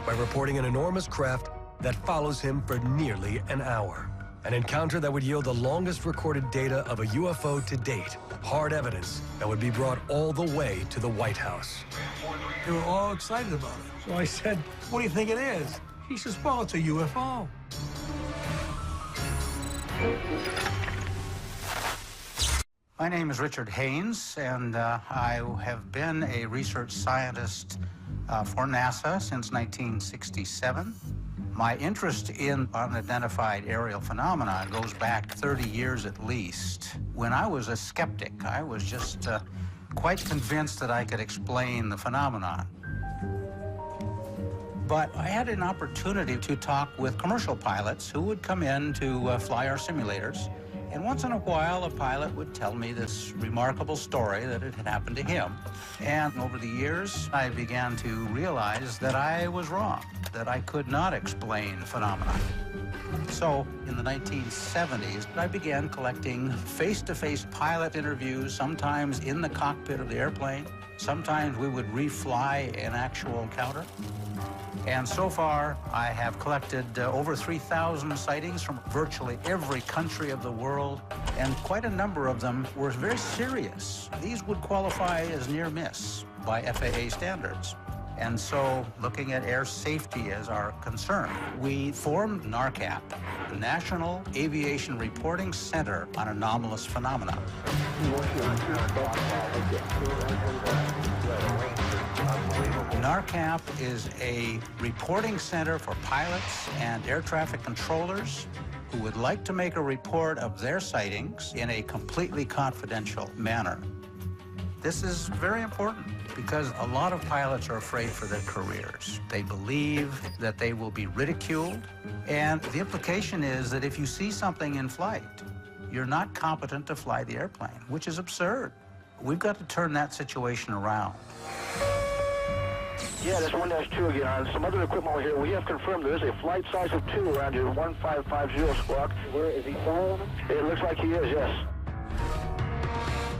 by reporting an enormous craft that follows him for nearly an hour. An encounter that would yield the longest recorded data of a UFO to date. Hard evidence that would be brought all the way to the White House. They were all excited about it. So I said, "What do you think it is?" He says, "Well, it's a UFO." My name is Richard Haynes, and I have been a research scientist for NASA since 1967. My interest in unidentified aerial phenomena goes back 30 years at least. When I was a skeptic, I was just quite convinced that I could explain the phenomenon. But I had an opportunity to talk with commercial pilots who would come in to fly our simulators. And once in a while, a pilot would tell me this remarkable story that it had happened to him. And over the years, I began to realize that I was wrong, that I could not explain phenomena. So in the 1970s, I began collecting face-to-face pilot interviews, sometimes in the cockpit of the airplane. Sometimes we would refly an actual encounter. And so far, I have collected over 3,000 sightings from virtually every country of the world, and quite a number of them were very serious. These would qualify as near miss by FAA standards. And so, looking at air safety as our concern, we formed NARCAP, the National Aviation Reporting Center on Anomalous Phenomena. NARCAP is a reporting center for pilots and air traffic controllers who would like to make a report of their sightings in a completely confidential manner. This is very important because a lot of pilots are afraid for their careers. They believe that they will be ridiculed, and the implication is that if you see something in flight, you're not competent to fly the airplane, which is absurd. We've got to turn that situation around. Yeah, that's 1-2 again. On some other equipment here, we have confirmed there is a flight size of 2 around your 1550 squawk. Where is he following? It looks like he is, yes.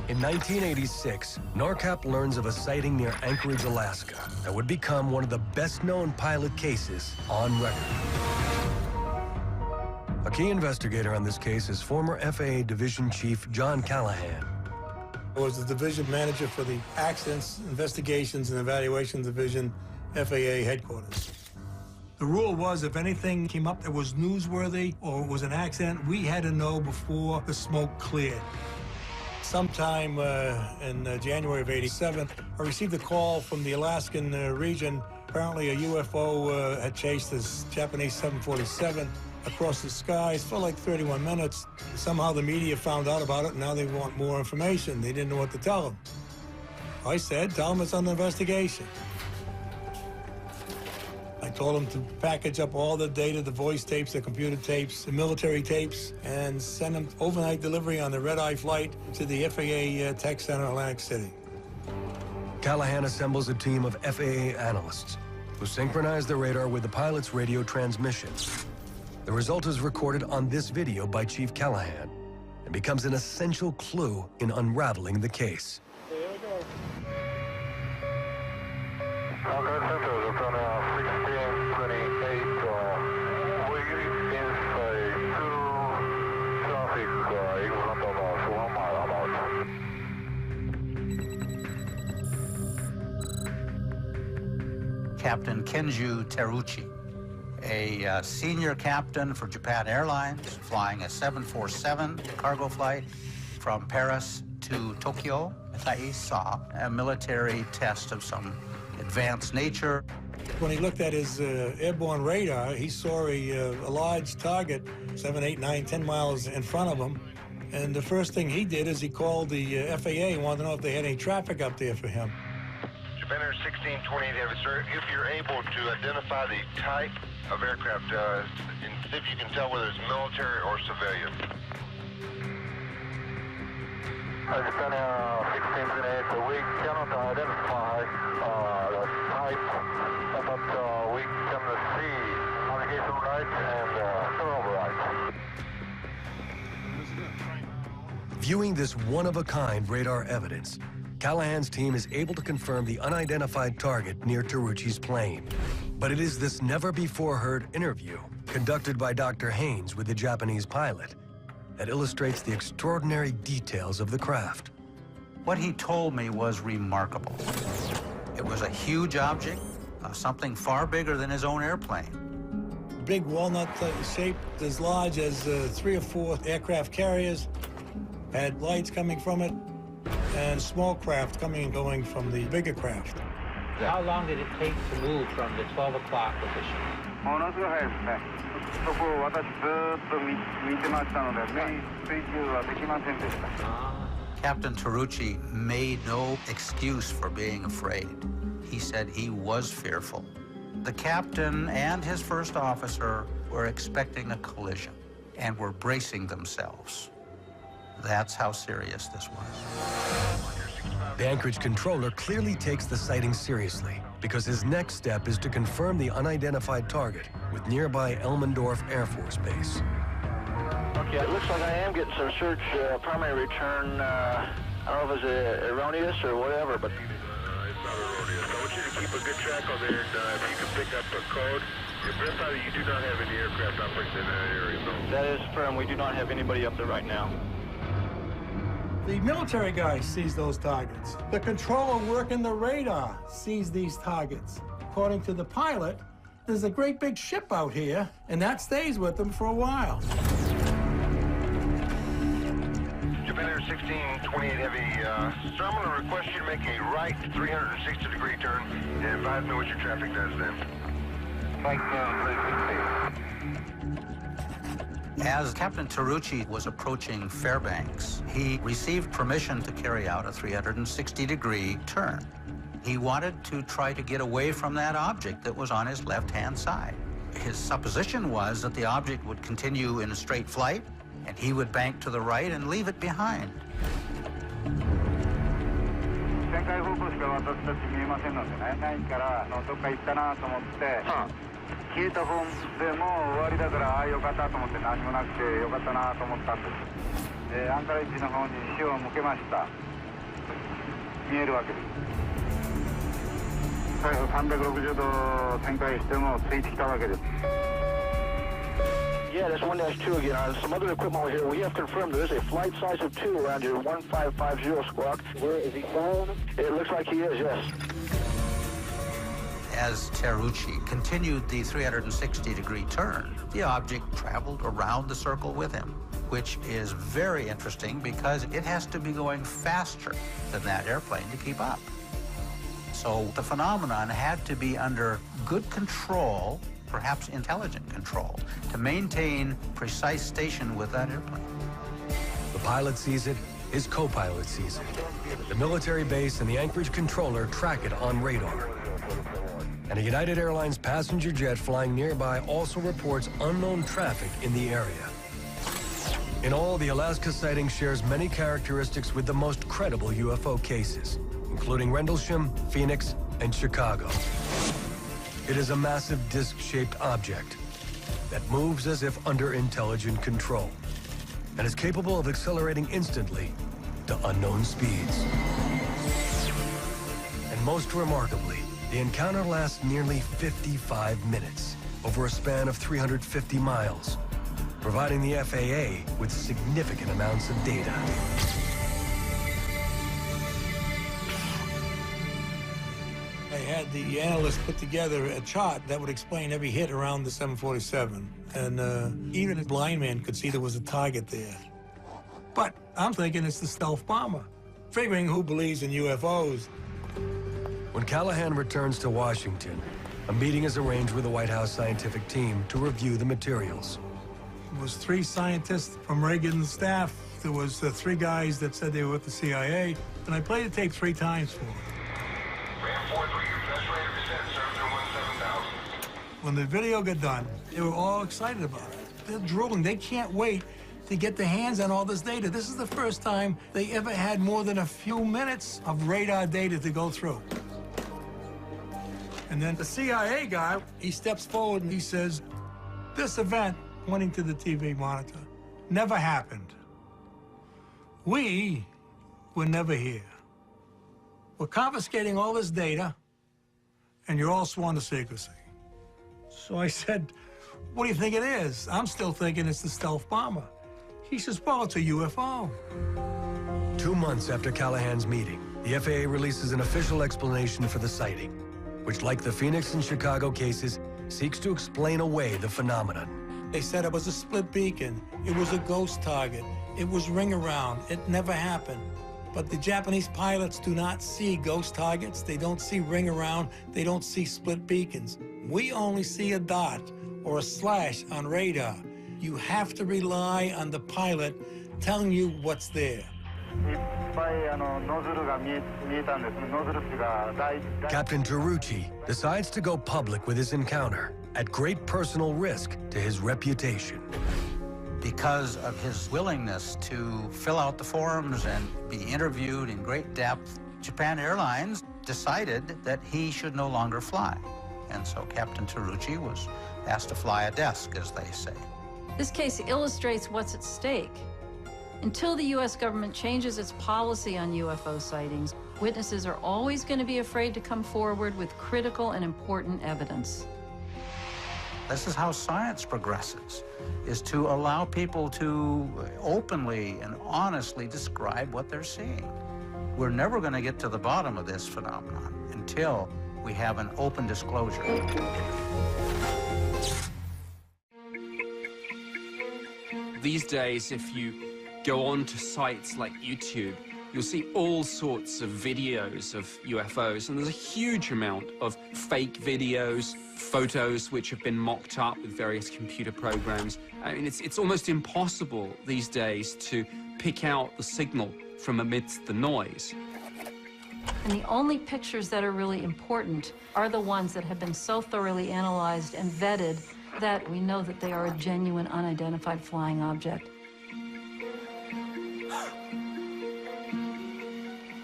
In 1986, NARCAP learns of a sighting near Anchorage, Alaska, that would become one of the best-known pilot cases on record. A key investigator on this case is former FAA Division Chief John Callahan. I was the division manager for the Accidents, Investigations, and Evaluation Division, FAA headquarters. The rule was if anything came up that was newsworthy or was an accident, we had to know before the smoke cleared. Sometime in January of '87, I received a call from the Alaskan region. Apparently a UFO had chased this Japanese 747 across the skies for like 31 minutes. Somehow the media found out about it, and now they want more information. They didn't know what to tell them. I said, tell them it's under investigation. I told them to package up all the data, the voice tapes, the computer tapes, the military tapes, and send them overnight delivery on the red-eye flight to the FAA Tech Center, Atlantic City. Callahan assembles a team of FAA analysts who synchronize the radar with the pilot's radio transmission. The result is recorded on this video by Chief Callahan and becomes an essential clue in unraveling the case. Captain Kenju Teruchi, a senior captain for Japan Airlines, flying a 747 cargo flight from Paris to Tokyo. He saw a military test of some advanced nature. When he looked at his airborne radar, he saw a large target 7, 8, 9, 10 miles in front of him. And the first thing he did is he called the FAA and wanted to know if they had any traffic up there for him. Japan Air 1628, sir, if you're able to identify the type of aircraft, and see if you can tell whether it's military or civilian. Japan Air 1628, so we cannot identify the type, but we can see navigation lights and turnover lights. Viewing this one-of-a-kind radar evidence, Callahan's team is able to confirm the unidentified target near Teruchi's plane. But it is this never-before-heard interview conducted by Dr. Haynes with the Japanese pilot that illustrates the extraordinary details of the craft. What he told me was remarkable. It was a huge object, something far bigger than his own airplane. Big walnut shape, as large as 3 or 4 aircraft carriers, had lights coming from it, and small craft coming and going from the bigger craft. How long did it take to move from the 12 o'clock position? Captain Teruchi made no excuse for being afraid. He said he was fearful. The captain and his first officer were expecting a collision and were bracing themselves. That's how serious this was. The Anchorage controller clearly takes the sighting seriously because his next step is to confirm the unidentified target with nearby Elmendorf Air Force Base. Okay, it looks like I am getting some search primary return. I don't know if it's erroneous or whatever, but... It's not erroneous. I want you to keep a good track on there, and if you can pick up a code, verify that you do not have any aircraft operating in that area, though. That is firm. We do not have anybody up there right now. The military guy sees those targets. The controller working the radar sees these targets. According to the pilot, there's a great big ship out here, and that stays with them for a while. Japan Air 1628 Heavy, sir, I'm going to request you to make a right 360-degree turn and advise me what your traffic does then. Flight 360. As Captain Terrucci was approaching Fairbanks, he received permission to carry out a 360-degree turn. He wanted to try to get away from that object that was on his left-hand side. His supposition was that the object would continue in a straight flight, and he would bank to the right and leave it behind. Yeah, that's 1-2 again. On some other equipment over here, we have confirmed there is a flight size of 2 around your 1550 squawk. Where is he flying? It looks like he is, yes. As Terrucci continued the 360-degree turn, the object traveled around the circle with him, which is very interesting because it has to be going faster than that airplane to keep up. So the phenomenon had to be under good control, perhaps intelligent control, to maintain precise station with that airplane. The pilot sees it, his co-pilot sees it. The military base and the Anchorage controller track it on radar. And a United Airlines passenger jet flying nearby also reports unknown traffic in the area. In all, the Alaska sighting shares many characteristics with the most credible UFO cases, including Rendlesham, Phoenix, and Chicago. It is a massive disc-shaped object that moves as if under intelligent control and is capable of accelerating instantly to unknown speeds. And most remarkably, the encounter lasts nearly 55 minutes over a span of 350 miles, providing the FAA with significant amounts of data. I had the analysts put together a chart that would explain every hit around the 747. And even a blind man could see there was a target there. But I'm thinking it's the stealth bomber, figuring who believes in UFOs. When Callahan returns to Washington, a meeting is arranged with the White House scientific team to review the materials. There was 3 scientists from Reagan's staff. There was 3 guys that said they were with the CIA. And I played the tape 3 times for them. When the video got done, they were all excited about it. They're drooling. They can't wait to get their hands on all this data. This is the first time they ever had more than a few minutes of radar data to go through. And then the CIA guy, he steps forward and he says, this event, pointing to the TV monitor, never happened. We were never here. We're confiscating all this data, and you're all sworn to secrecy. So I said, what do you think it is? I'm still thinking it's the stealth bomber. He says, well, it's a UFO. 2 months after Callahan's meeting, the FAA releases an official explanation for the sighting, which, like the Phoenix and Chicago cases, seeks to explain away the phenomenon. They said it was a split beacon. It was a ghost target. It was ring around. It never happened. But the Japanese pilots do not see ghost targets. They don't see ring around. They don't see split beacons. We only see a dot or a slash on radar. You have to rely on the pilot telling you what's there. Captain Terrucci decides to go public with his encounter at great personal risk to his reputation. Because of his willingness to fill out the forms and be interviewed in great depth, Japan Airlines decided that he should no longer fly. And so Captain Terrucci was asked to fly a desk, as they say. This case illustrates what's at stake. Until the U.S. government changes its policy on UFO sightings, witnesses are always going to be afraid to come forward with critical and important evidence. This is how science progresses, is to allow people to openly and honestly describe what they're seeing. We're never going to get to the bottom of this phenomenon until we have an open disclosure. These days, if you go on to sites like YouTube, you'll see all sorts of videos of UFOs, and there's a huge amount of fake videos, photos which have been mocked up with various computer programs. I mean, it's almost impossible these days to pick out the signal from amidst the noise. And the only pictures that are really important are the ones that have been so thoroughly analyzed and vetted that we know that they are a genuine unidentified flying object.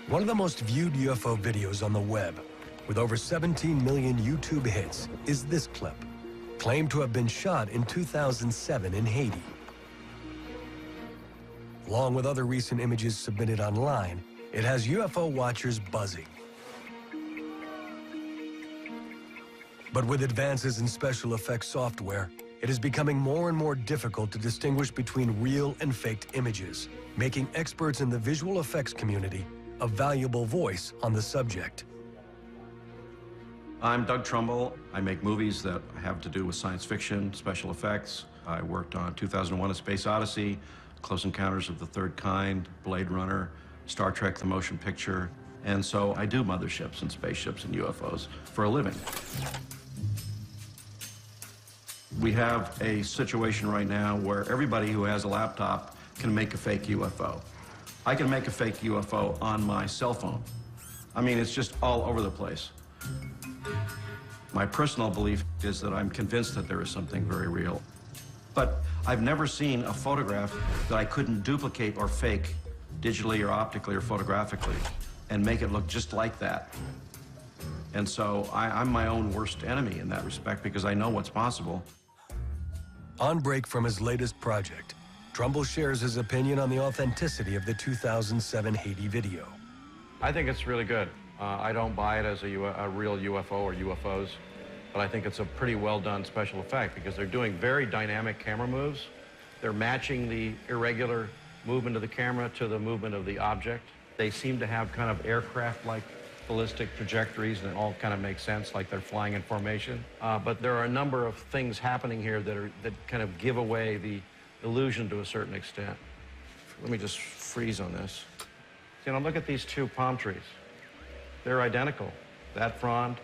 One of the most viewed UFO videos on the web, with over 17 million YouTube hits, is this clip, claimed to have been shot in 2007 in Haiti. Along with other recent images submitted online, it has UFO watchers buzzing. But with advances in special effects software, it is becoming more and more difficult to distinguish between real and faked images, making experts in the visual effects community a valuable voice on the subject. I'm Doug Trumbull. I make movies that have to do with science fiction, special effects. I worked on 2001: A Space Odyssey, Close Encounters of the Third Kind, Blade Runner, Star Trek: The Motion Picture, and so I do motherships and spaceships and UFOs for a living. We have a situation right now where everybody who has a laptop can make a fake UFO. I can make a fake UFO on my cell phone. I mean, it's just all over the place. My personal belief is that I'm convinced that there is something very real. But I've never seen a photograph that I couldn't duplicate or fake digitally or optically or photographically and make it look just like that. And so I'm my own worst enemy in that respect because I know what's possible. On break from his latest project, Trumbull shares his opinion on the authenticity of the 2007 Haiti video. I think it's really good. I don't buy it as a real UFO or UFOs, but I think it's a pretty well done special effect because they're doing very dynamic camera moves. They're matching the irregular movement of the camera to the movement of the object. They seem to have kind of aircraft-like ballistic trajectories, and it all kind of makes sense, like they're flying in formation. But there are a number of things happening here that kind of give away the illusion to a certain extent. Let me just freeze on this. You know, look at these two palm trees. They're identical. That frond,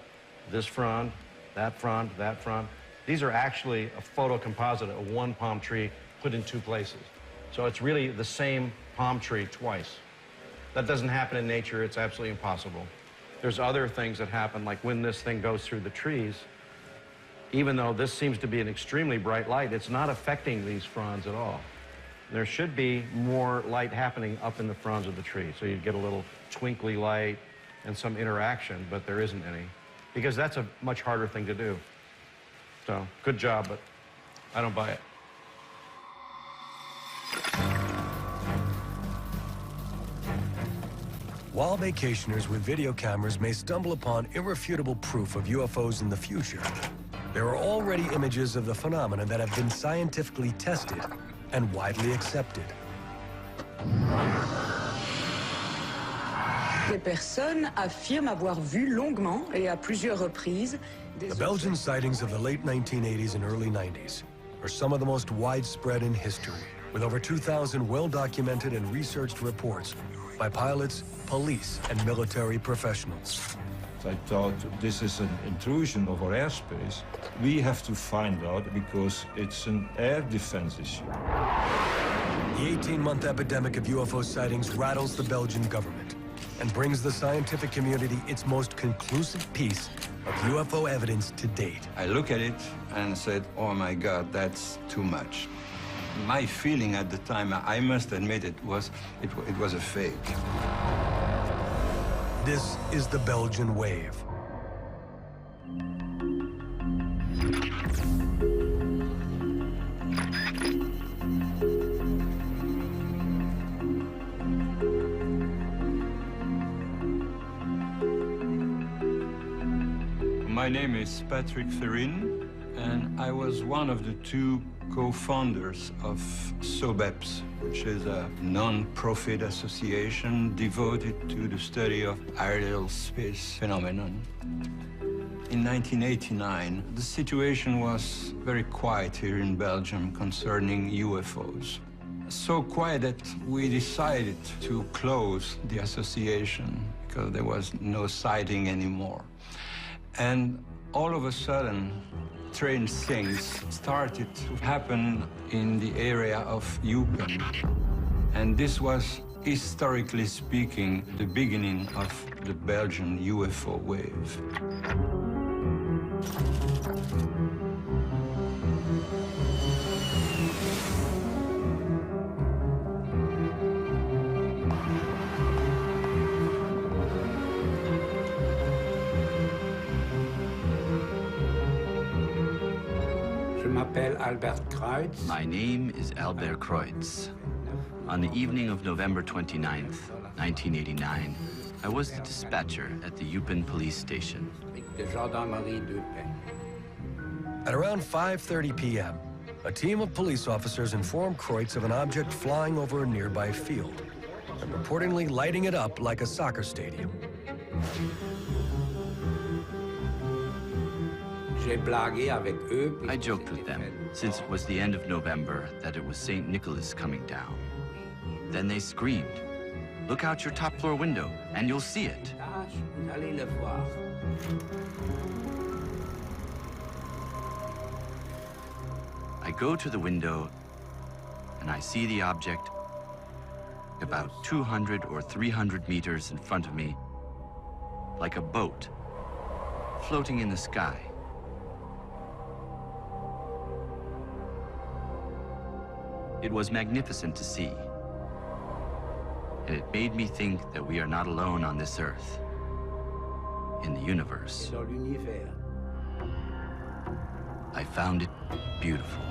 this frond, that frond, that frond. These are actually a photo composite of one palm tree put in two places. So it's really the same palm tree twice. That doesn't happen in nature. It's absolutely impossible. There's other things that happen, like when this thing goes through the trees, even though this seems to be an extremely bright light, it's not affecting these fronds at all. There should be more light happening up in the fronds of the tree, so you'd get a little twinkly light and some interaction, but there isn't any, because that's a much harder thing to do. So, good job, but I don't buy it. While vacationers with video cameras may stumble upon irrefutable proof of UFOs in the future, there are already images of the phenomena that have been scientifically tested and widely accepted. Des personnes affirment avoir vu longuement et à plusieurs reprises The Belgian sightings of the late 1980s and early 90s are some of the most widespread in history, with over 2,000 well-documented and researched reports by pilots, police, and military professionals. I thought this is an intrusion of our airspace. We have to find out because it's an air defense issue. The 18-month epidemic of UFO sightings rattles the Belgian government and brings the scientific community its most conclusive piece of UFO evidence to date. I look at it and said, oh my God, that's too much. My feeling at the time, I must admit, it was a fake. This is the Belgian wave. My name is Patrick Ferrin. and I was one of the two co-founders of SOBEPS, which is a non-profit association devoted to the study of aerial space phenomenon. In 1989, the situation was very quiet here in Belgium concerning UFOs. So quiet that we decided to close the association because there was no sighting anymore. And all of a sudden, strange things started to happen in the area of Eupen. And this was, historically speaking, the beginning of the Belgian UFO wave. My name is Albert Kreutz. On the evening of November 29th, 1989, I was the dispatcher at the Eupen police station. At around 5:30 p.m., a team of police officers informed Kreutz of an object flying over a nearby field and reportedly lighting it up like a soccer stadium. I joked with them, since it was the end of November, that it was St. Nicholas coming down. Then they screamed, "Look out your top floor window, and you'll see it." I go to the window, and I see the object about 200 or 300 meters in front of me, like a boat, floating in the sky. It was magnificent to see, and it made me think that we are not alone on this earth, in the universe. I found it beautiful.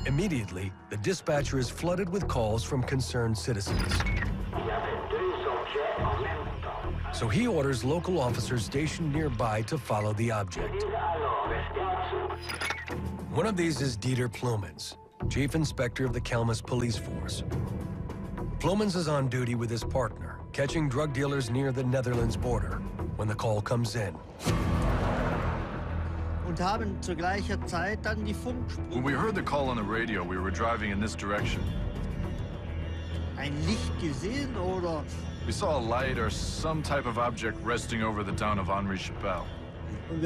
Immediately, the dispatcher is flooded with calls from concerned citizens. So he orders local officers stationed nearby to follow the object. One of these is Dieter Plumens, Chief Inspector of the Kelmis Police Force. Plumens is on duty with his partner, catching drug dealers near the Netherlands border, when the call comes in. When we heard the call on the radio, we were driving in this direction. We saw a light or some type of object resting over the town of Henri-Chapelle. And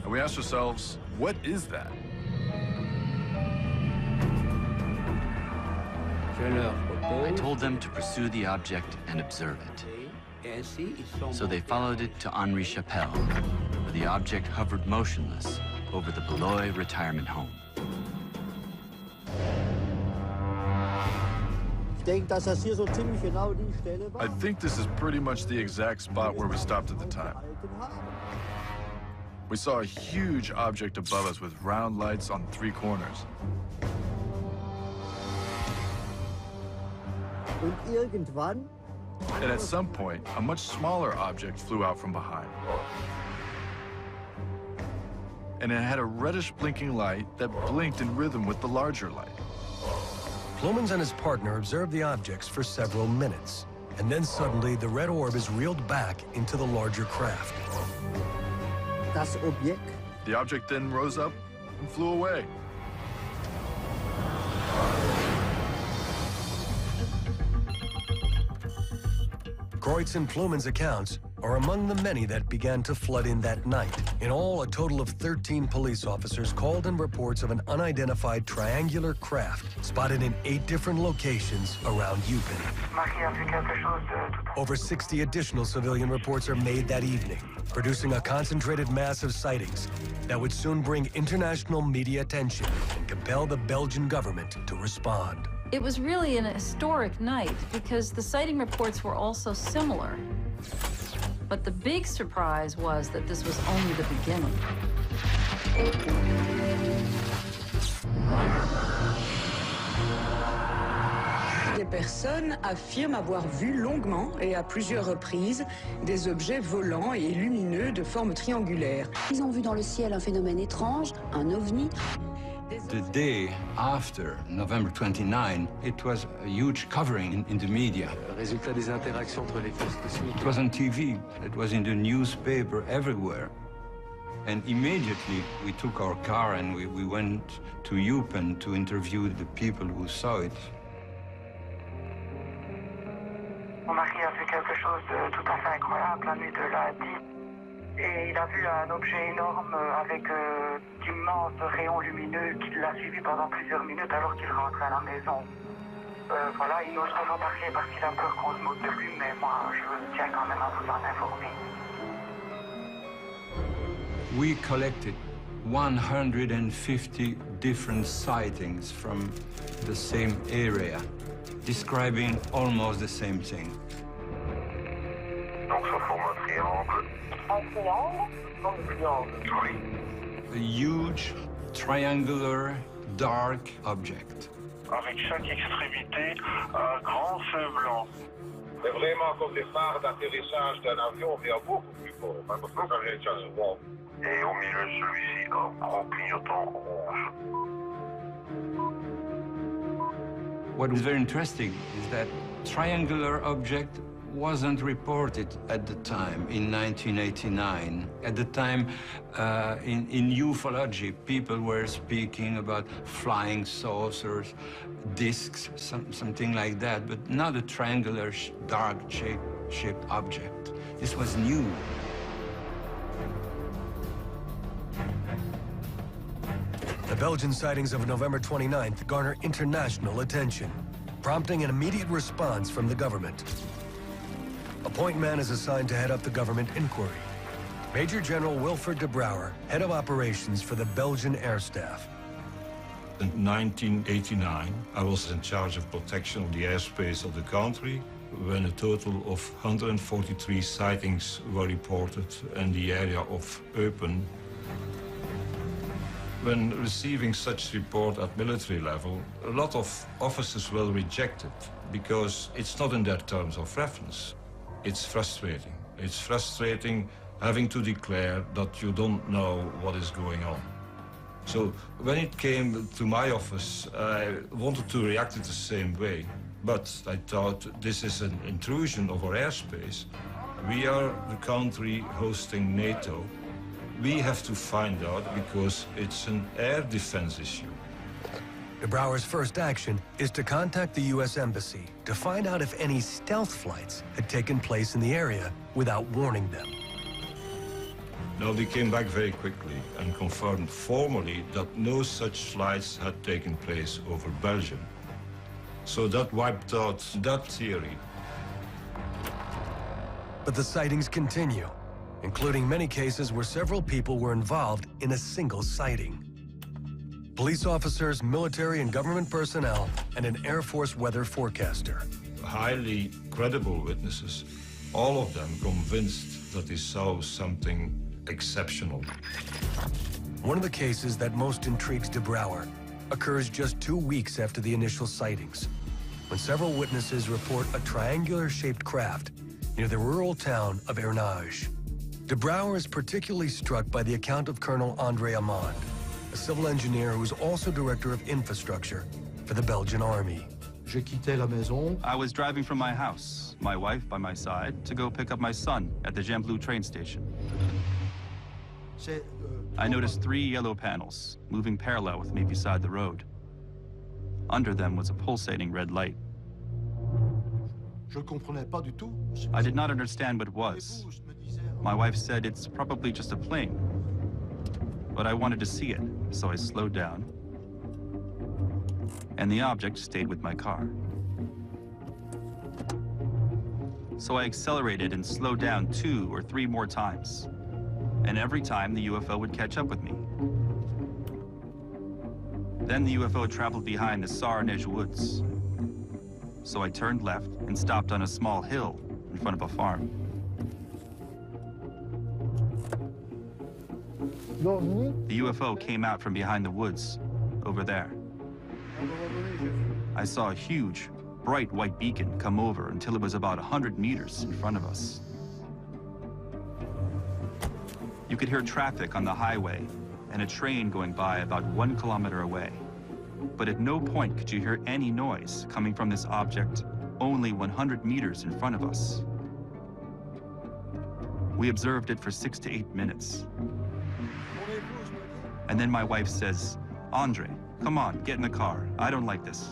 we asked ourselves, what is that? I told them to pursue the object and observe it. So they followed it to Henri-Chapelle, where the object hovered motionless over the Beloy retirement home. I think this is pretty much the exact spot where we stopped at the time. We saw a huge object above us with round lights on 3 corners. And at some point, a much smaller object flew out from behind. And it had a reddish blinking light that blinked in rhythm with the larger light. Plumens and his partner observe the objects for several minutes, and then suddenly the red orb is reeled back into the larger craft. The object then rose up and flew away. Kreutz and Plumens' accounts are among the many that began to flood in that night. In all, a total of 13 police officers called in reports of an unidentified triangular craft spotted in 8 different locations around Eupen. Over 60 additional civilian reports are made that evening, producing a concentrated mass of sightings that would soon bring international media attention and compel the Belgian government to respond. It was really an historic night because the sighting reports were all so similar. But the big surprise was that this was only the beginning. personnes affirment avoir vu longuement et à plusieurs reprises des objets volants et lumineux de forme triangulaire. Ils ont vu dans le ciel un phénomène étrange, un ovni. The day after November 29, it was a huge covering in the media. Résultat des interactions entre les forces cosmiques. It was on TV, it was in the newspaper, everywhere. And immediately we took our car and we went to U.F.O to interview the people who saw it. Mon mari a vu quelque chose de tout à fait incroyable la nuit de lundi. Et il a vu un objet énorme avec d'immenses rayons lumineux qui l'a suivi pendant plusieurs minutes alors qu'il rentrait à la maison. Voilà, il n'ose pas en parler parce qu'il a peur qu'on se moque de lui, mais moi, je tiens quand même à vous en informer. We collected 150 different sightings from the same area, describing almost the same thing. Donc ça forme un triangle. Un triangle? Comme un triangle. Oui. A huge, triangular, dark object. Avec chaque extrémité, un grand feu blanc. C'est vraiment comme les phares d'atterrissage d'un avion, mais à beaucoup plus fort. Parce que ça vient de changement. Et au milieu de celui-ci, un gros clignotant rouge. What is very interesting is that triangular object wasn't reported at the time in 1989. At the time, in ufology, people were speaking about flying saucers, discs, something like that, but not a triangular, dark-shaped object. This was new. The Belgian sightings of November 29th garner international attention, prompting an immediate response from the government. A point man is assigned to head up the government inquiry. Major General Wilfred de Brouwer, head of operations for the Belgian Air Staff. In 1989, I was in charge of protection of the airspace of the country when a total of 143 sightings were reported in the area of Eupen. When receiving such report at military level, a lot of officers will reject it because it's not in their terms of reference. It's frustrating. It's frustrating having to declare that you don't know what is going on. So when it came to my office, I wanted to react in the same way. But I thought this is an intrusion of our airspace. We are the country hosting NATO. We have to find out because it's an air defense issue. De Brouwer's first action is to contact the U.S. Embassy to find out if any stealth flights had taken place in the area without warning them. Now, they came back very quickly and confirmed formally that no such flights had taken place over Belgium. So that wiped out that theory. But the sightings continue, including many cases where several people were involved in a single sighting. Police officers, military and government personnel, and an Air Force weather forecaster. Highly credible witnesses, all of them convinced that they saw something exceptional. One of the cases that most intrigues de Brouwer occurs just 2 weeks after the initial sightings, when several witnesses report a triangular-shaped craft near the rural town of N.L.O. De Brouwer is particularly struck by the account of Colonel André Amand, a civil engineer who is also director of infrastructure for the Belgian Army. I was driving from my house, my wife by my side, to go pick up my son at the N.L.O train station. I noticed 3 yellow panels moving parallel with me beside the road. Under them was a pulsating red light. I did not understand what it was. My wife said it's probably just a plane. But I wanted to see it, so I slowed down. And the object stayed with my car. So I accelerated and slowed down 2 or 3 more times. And every time the UFO would catch up with me. Then the UFO traveled behind the Sarnage woods. So I turned left and stopped on a small hill in front of a farm. The UFO came out from behind the woods, over there. I saw a huge, bright white beacon come over until it was about 100 meters in front of us. You could hear traffic on the highway and a train going by about 1 kilometer away. But at no point could you hear any noise coming from this object only 100 meters in front of us. We observed it for 6 to 8 minutes. And then my wife says, "Andre, come on, get in the car. I don't like this."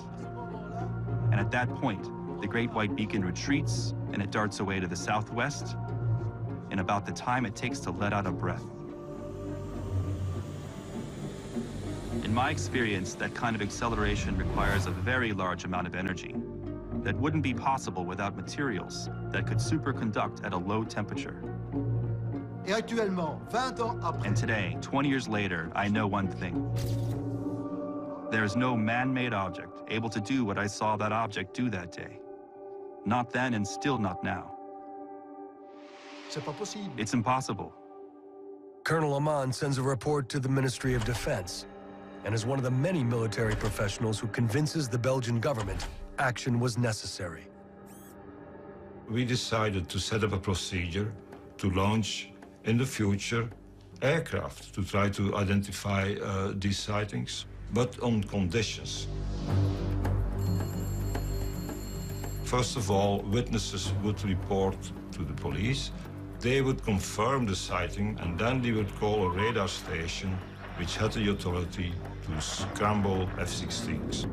And at that point, the great white beacon retreats and it darts away to the southwest in about the time it takes to let out a breath. In my experience, that kind of acceleration requires a very large amount of energy that wouldn't be possible without materials that could superconduct at a low temperature. And today, 20 years later, I know one thing. There is no man-made object able to do what I saw that object do that day. Not then and still not now. It's impossible. Colonel Amman sends a report to the Ministry of Defense and is one of the many military professionals who convinces the Belgian government action was necessary. We decided to set up a procedure to launch, in the future, aircraft to try to identify these sightings, but on conditions. First of all, witnesses would report to the police. They would confirm the sighting, and then they would call a radar station which had the authority to scramble F-16s.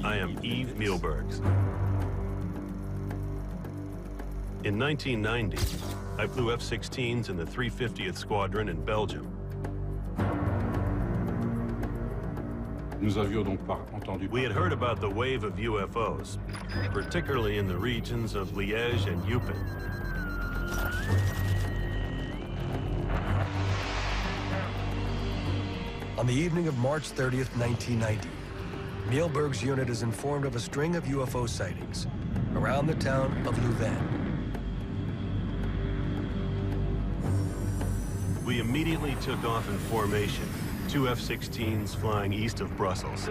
I am Yves Mielbergs. In 1990, I flew F-16s in the 350th Squadron in Belgium. We had heard about the wave of UFOs, particularly in the regions of Liège and Eupen. On the evening of March 30th, 1990, Mielberg's unit is informed of a string of UFO sightings around the town of Louvain. We immediately took off in formation, 2 F-16s flying east of Brussels.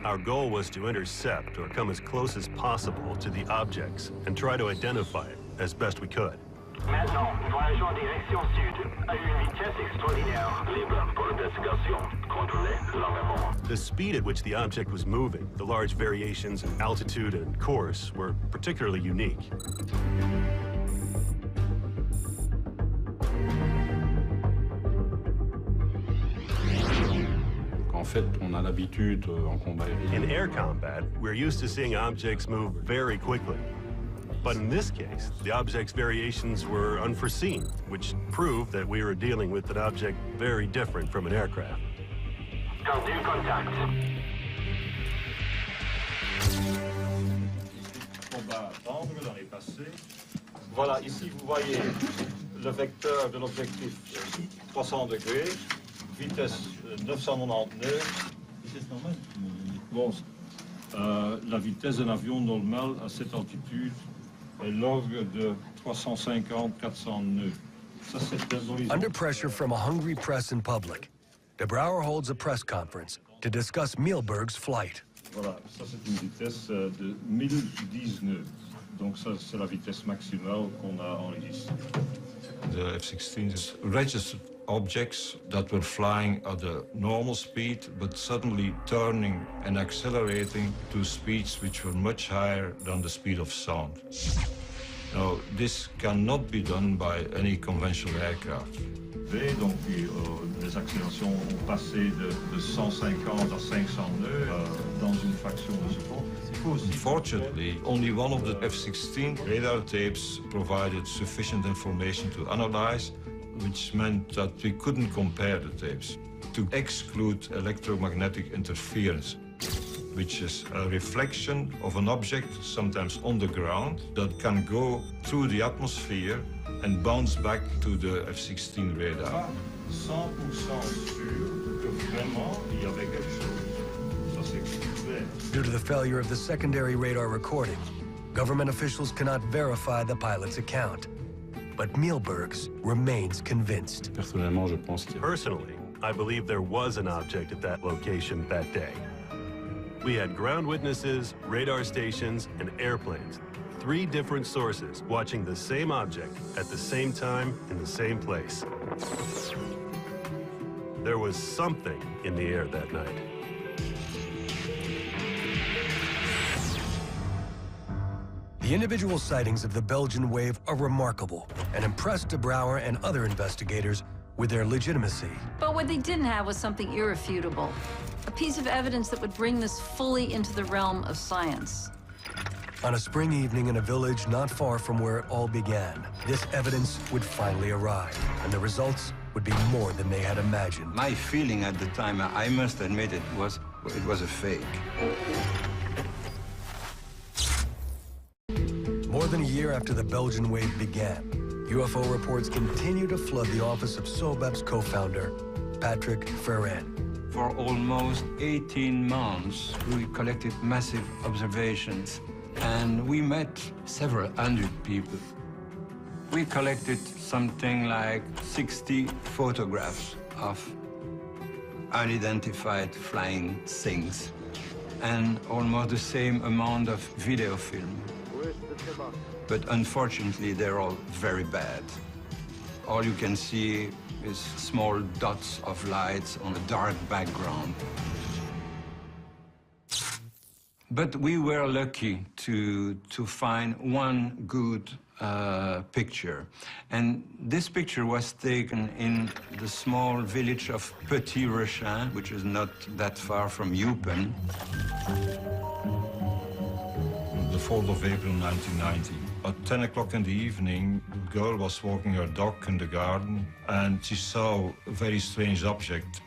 Our goal was to intercept or come as close as possible to the objects and try to identify it as best we could. Maintenant, voyageons en direction sud, à une vitesse extraordinaire. Libre pour l'investigation. Contrôlez l'armement. The speed at which the object was moving, the large variations in altitude and course, were particularly unique. In air combat, we're used to seeing objects move very quickly. But in this case, the object's variations were unforeseen, which proved that we were dealing with an object very different from an aircraft. Contact. Voilà, ici vous voyez le vecteur de l'objectif 300 degrés, vitesse 999. Vitesse normale? Bon, la vitesse d'un avion normal à cette altitude est l'ordre de 350-400 nœuds. Under pressure from a hungry press and public, de Brouwer holds a press conference to discuss Mielberg's flight. Voilà, ça c'est une vitesse de 1010 nœuds. Donc ça c'est la vitesse maximale qu'on a enregistrée. The F-16s registered objects that were flying at a normal speed, but suddenly turning and accelerating to speeds which were much higher than the speed of sound. Now, this cannot be done by any conventional aircraft. Donc, les accélérations ont passé de 150 à 500 nœuds dans une fraction de seconde. Unfortunately, only one of the F-16 radar tapes provided sufficient information to analyze, which meant that we couldn't compare the tapes to exclude electromagnetic interference, which is a reflection of an object, sometimes on the ground, that can go through the atmosphere and bounce back to the F-16 radar. 100% sûr que vraiment il y avait quelque chose. Ça c'est clair. Due to the failure of the secondary radar recording, government officials cannot verify the pilot's account. But Mielbergs remains convinced. Personally, I believe there was an object at that location that day. We had ground witnesses, radar stations, and airplanes. 3 different sources watching the same object at the same time in the same place. There was something in the air that night. The individual sightings of the Belgian wave are remarkable and impressed de Brouwer and other investigators with their legitimacy. But what they didn't have was something irrefutable, a piece of evidence that would bring this fully into the realm of science. On a spring evening in a village not far from where it all began, this evidence would finally arrive, and the results would be more than they had imagined. My feeling at the time, I must admit, it was a fake. More than a year after the Belgian wave began, UFO reports continue to flood the office of SOBEP's co-founder, Patrick Ferren. For almost 18 months, we collected massive observations, and we met several hundred people. We collected something like 60 photographs of unidentified flying things, and almost the same amount of video film. But unfortunately, they're all very bad. All you can see is small dots of lights on a dark background. But we were lucky to find one good picture. And this picture was taken in the small village of Petit Rechin, which is not that far from Eupen. The 4th of April 1990. At 10 o'clock in the evening, a girl was walking her dog in the garden, and she saw a very strange object.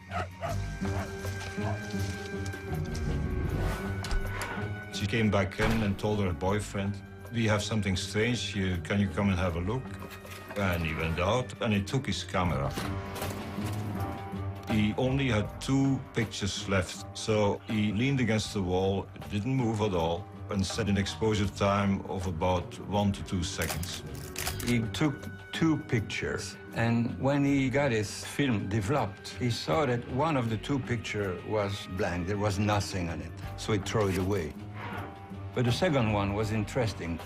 She came back in and told her boyfriend, "We have something strange here, can you come and have a look?" And he went out and he took his camera. He only had 2 pictures left, so he leaned against the wall, didn't move at all, and set an exposure time of about 1 to 2 seconds. He took 2 pictures, and when he got his film developed, he saw that one of the 2 pictures was blank. There was nothing on it, so he threw it away. But the second one was interesting.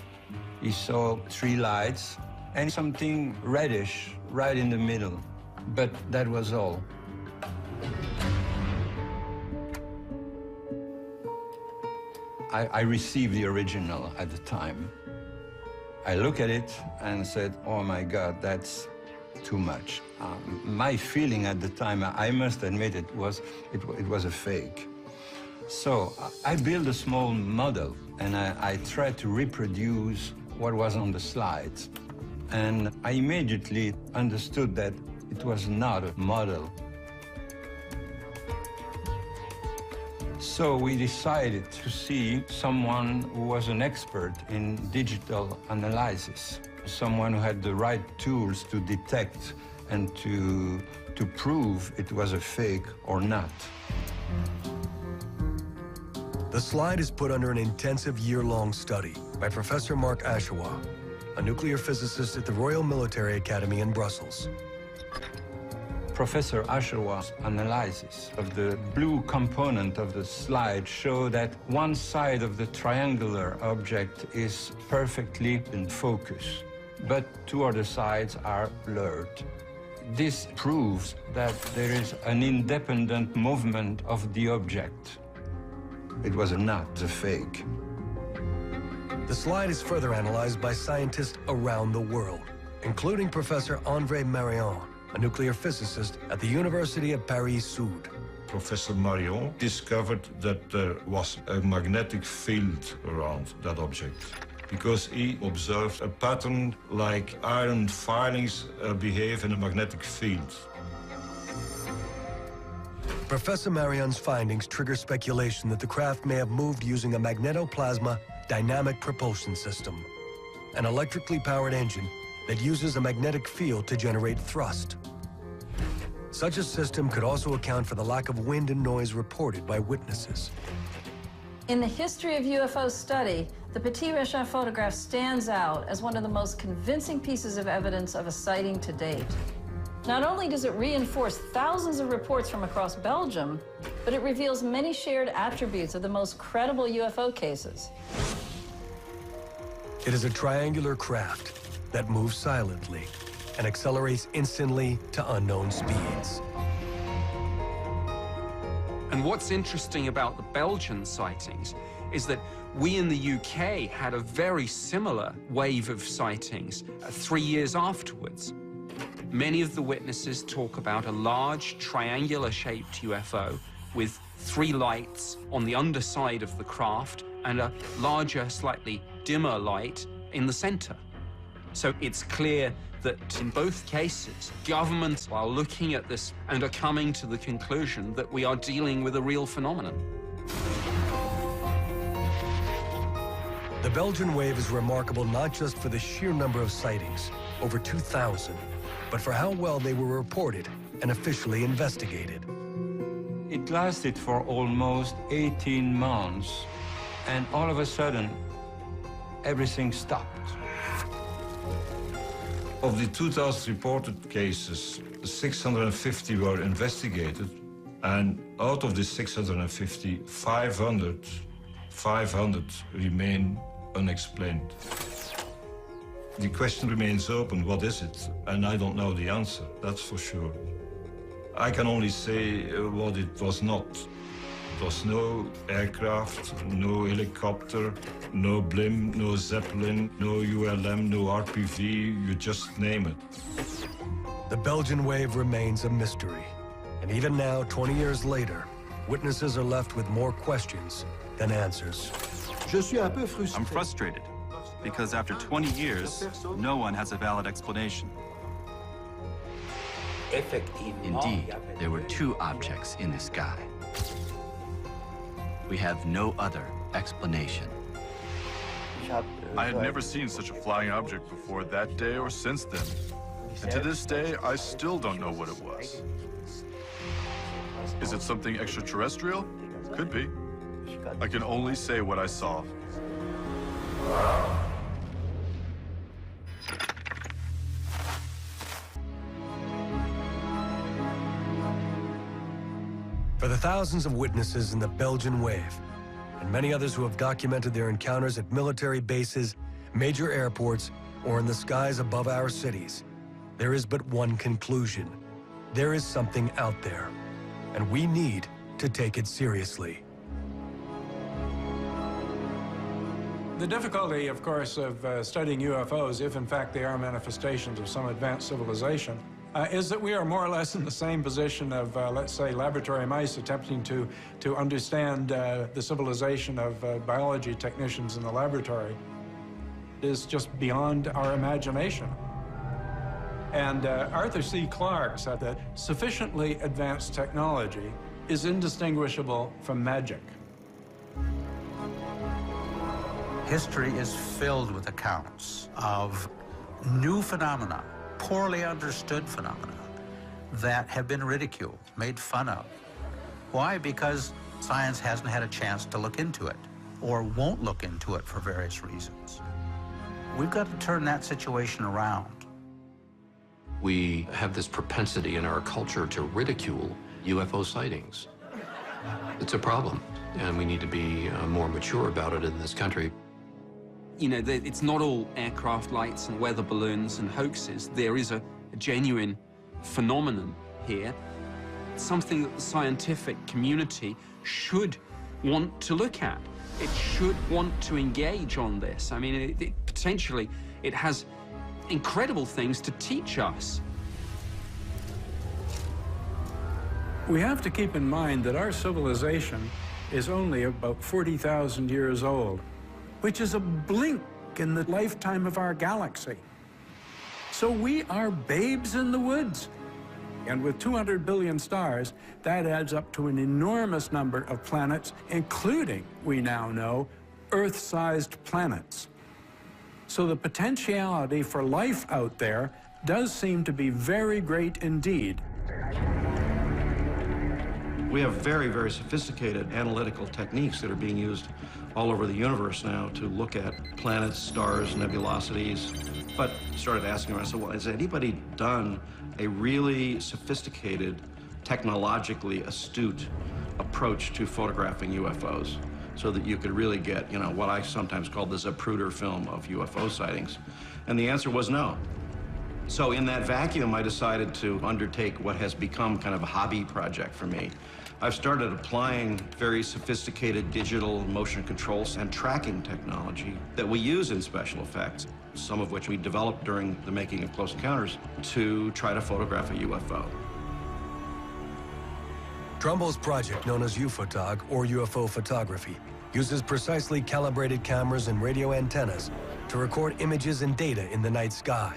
He saw 3 lights and something reddish right in the middle, but that was all. I received the original at the time. I looked at it and said, "Oh my God, that's too much." My feeling at the time, I must admit, it was a fake. So I built a small model, and I tried to reproduce what was on the slides. And I immediately understood that it was not a model. So we decided to see someone who was an expert in digital analysis, someone who had the right tools to detect and to prove it was a fake or not. The slide is put under an intensive year-long study by Professor Mark Ashewa, a nuclear physicist at the Royal Military Academy in Brussels. Professor Ashewa's analysis of the blue component of the slide showed that one side of the triangular object is perfectly in focus, but 2 other sides are blurred. This proves that there is an independent movement of the object. It was not a fake. The slide is further analyzed by scientists around the world, including Professor André Marion, a nuclear physicist at the University of Paris-Sud. Professor Marion discovered that there was a magnetic field around that object, because he observed a pattern like iron filings behave in a magnetic field. Professor Marion's findings trigger speculation that the craft may have moved using a magnetoplasma dynamic propulsion system, an electrically powered engine that uses a magnetic field to generate thrust. Such a system could also account for the lack of wind and noise reported by witnesses. In the history of UFO study, the Petit Réchat photograph stands out as one of the most convincing pieces of evidence of a sighting to date. Not only does it reinforce thousands of reports from across Belgium, but it reveals many shared attributes of the most credible UFO cases. It is a triangular craft that moves silently and accelerates instantly to unknown speeds. And what's interesting about the Belgian sightings is that we in the UK had a very similar wave of sightings 3 years afterwards. Many of the witnesses talk about a large triangular-shaped UFO with 3 lights on the underside of the craft and a larger, slightly dimmer light in the center. So it's clear that in both cases, governments are looking at this and are coming to the conclusion that we are dealing with a real phenomenon. The Belgian wave is remarkable not just for the sheer number of sightings, over 2,000, but for how well they were reported and officially investigated. It lasted for almost 18 months, and all of a sudden, everything stopped. Of the 2,000 reported cases, 650 were investigated, and out of the 650, 500 remain unexplained. The question remains open, what is it? And I don't know the answer, that's for sure. I can only say what it was not. It was no aircraft, no helicopter, no blimp, no Zeppelin, no ULM, no RPV, you just name it. The Belgian wave remains a mystery. And even now, 20 years later, witnesses are left with more questions than answers. I'm frustrated because after 20 years, no one has a valid explanation. Indeed, there were 2 objects in the sky. We have no other explanation. I had never seen such a flying object before that day or since then. And to this day, I still don't know what it was. Is it something extraterrestrial? Could be. I can only say what I saw. For the thousands of witnesses in the Belgian wave, and many others who have documented their encounters at military bases, major airports, or in the skies above our cities, there is but one conclusion. There is something out there, and we need to take it seriously. The difficulty, of course, of studying UFOs, if in fact they are manifestations of some advanced civilization, is that we are more or less in the same position of, let's say, laboratory mice attempting to understand the civilization of biology technicians in the laboratory. It is just beyond our imagination. And Arthur C. Clarke said that sufficiently advanced technology is indistinguishable from magic. History is filled with accounts of new phenomena, poorly understood phenomena, that have been ridiculed, made fun of. Why? Because science hasn't had a chance to look into it, or won't look into it for various reasons. We've got to turn that situation around. We have this propensity in our culture to ridicule UFO sightings. It's a problem, and we need to be more mature about it in this country. You know, it's not all aircraft lights and weather balloons and hoaxes. There is a genuine phenomenon here, something that the scientific community should want to look at. It should want to engage on this. I mean, potentially, it has incredible things to teach us. We have to keep in mind that our civilization is only about 40,000 years old, which is a blink in the lifetime of our galaxy. So we are babes in the woods. And with 200 billion stars, that adds up to an enormous number of planets, including, we now know, Earth-sized planets. So the potentiality for life out there does seem to be very great indeed. We have very, very sophisticated analytical techniques that are being used all over the universe now to look at planets, stars, nebulosities. But started asking myself, well, has anybody done a really sophisticated, technologically astute approach to photographing UFOs so that you could really get, you know, what I sometimes call the Zapruder film of UFO sightings? And the answer was no. So in that vacuum, I decided to undertake what has become kind of a hobby project for me. I've started applying very sophisticated digital motion controls and tracking technology that we use in special effects, some of which we developed during the making of Close Encounters, to try to photograph a UFO. Trumbull's project, known as U.F.O. or UFO photography, uses precisely calibrated cameras and radio antennas to record images and data in the night sky.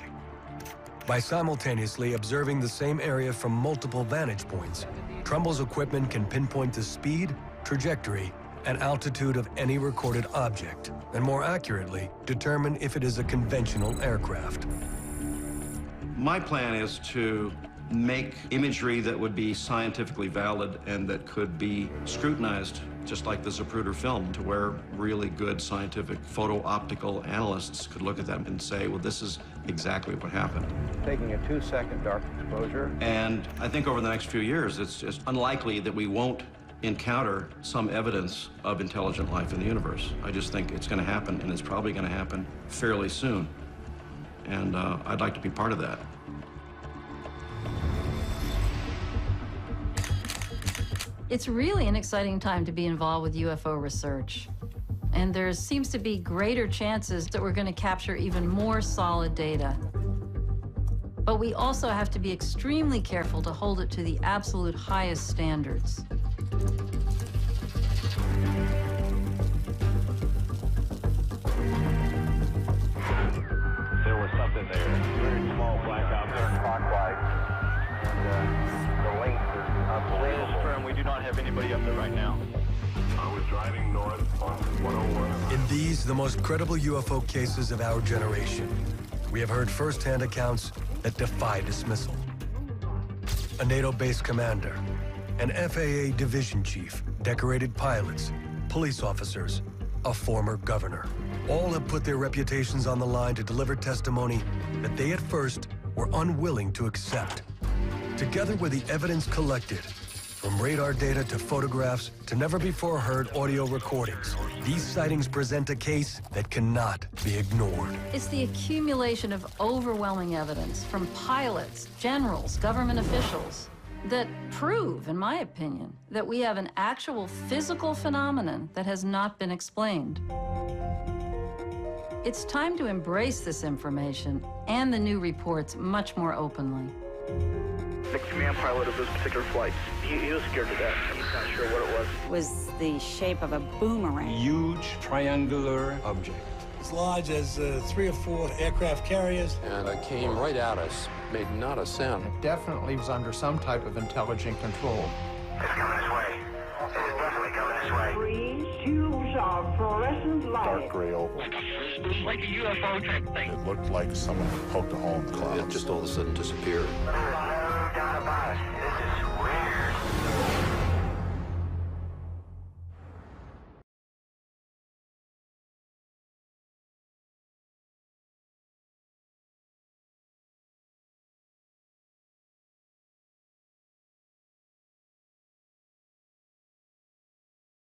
By simultaneously observing the same area from multiple vantage points, Trumbull's equipment can pinpoint the speed, trajectory, and altitude of any recorded object, and more accurately, determine if it is a conventional aircraft. My plan is to make imagery that would be scientifically valid and that could be scrutinized, just like the Zapruder film, to where really good scientific photo-optical analysts could look at them and say, well, this is exactly what happened. Taking a 2-second dark exposure. And I think over the next few years, it's just unlikely that we won't encounter some evidence of intelligent life in the universe. I just think it's going to happen, and it's probably going to happen fairly soon. And I'd like to be part of that. It's really an exciting time to be involved with UFO research. And there seems to be greater chances that we're going to capture even more solid data. But we also have to be extremely careful to hold it to the absolute highest standards. There was something there. Very small black object clockwise. The length is unbelievable. We do not have anybody up there right now. I was driving north on 101. In these, the most credible UFO cases of our generation, we have heard first-hand accounts that defy dismissal. A NATO-based commander, an FAA division chief, decorated pilots, police officers, a former governor. All have put their reputations on the line to deliver testimony that they at first were unwilling to accept. Together with the evidence collected, from radar data to photographs to never-before-heard audio recordings, these sightings present a case that cannot be ignored. It's the accumulation of overwhelming evidence from pilots, generals, government officials that prove, in my opinion, that we have an actual physical phenomenon that has not been explained. It's time to embrace this information and the new reports much more openly. The command pilot of this particular flight, he was scared to death. He's not sure what it was. Was the shape of a boomerang. Huge triangular object. As large as 3 or 4 aircraft carriers. And it came right at us, made not a sound. It definitely was under some type of intelligent control. It's coming this way. It is definitely coming this way. 3 tubes of fluorescent light. Dark gray oval. Like a UFO type thing. It looked like someone poked a hole in the clouds. It just all of a sudden disappeared. There's no doubt about it. This is real.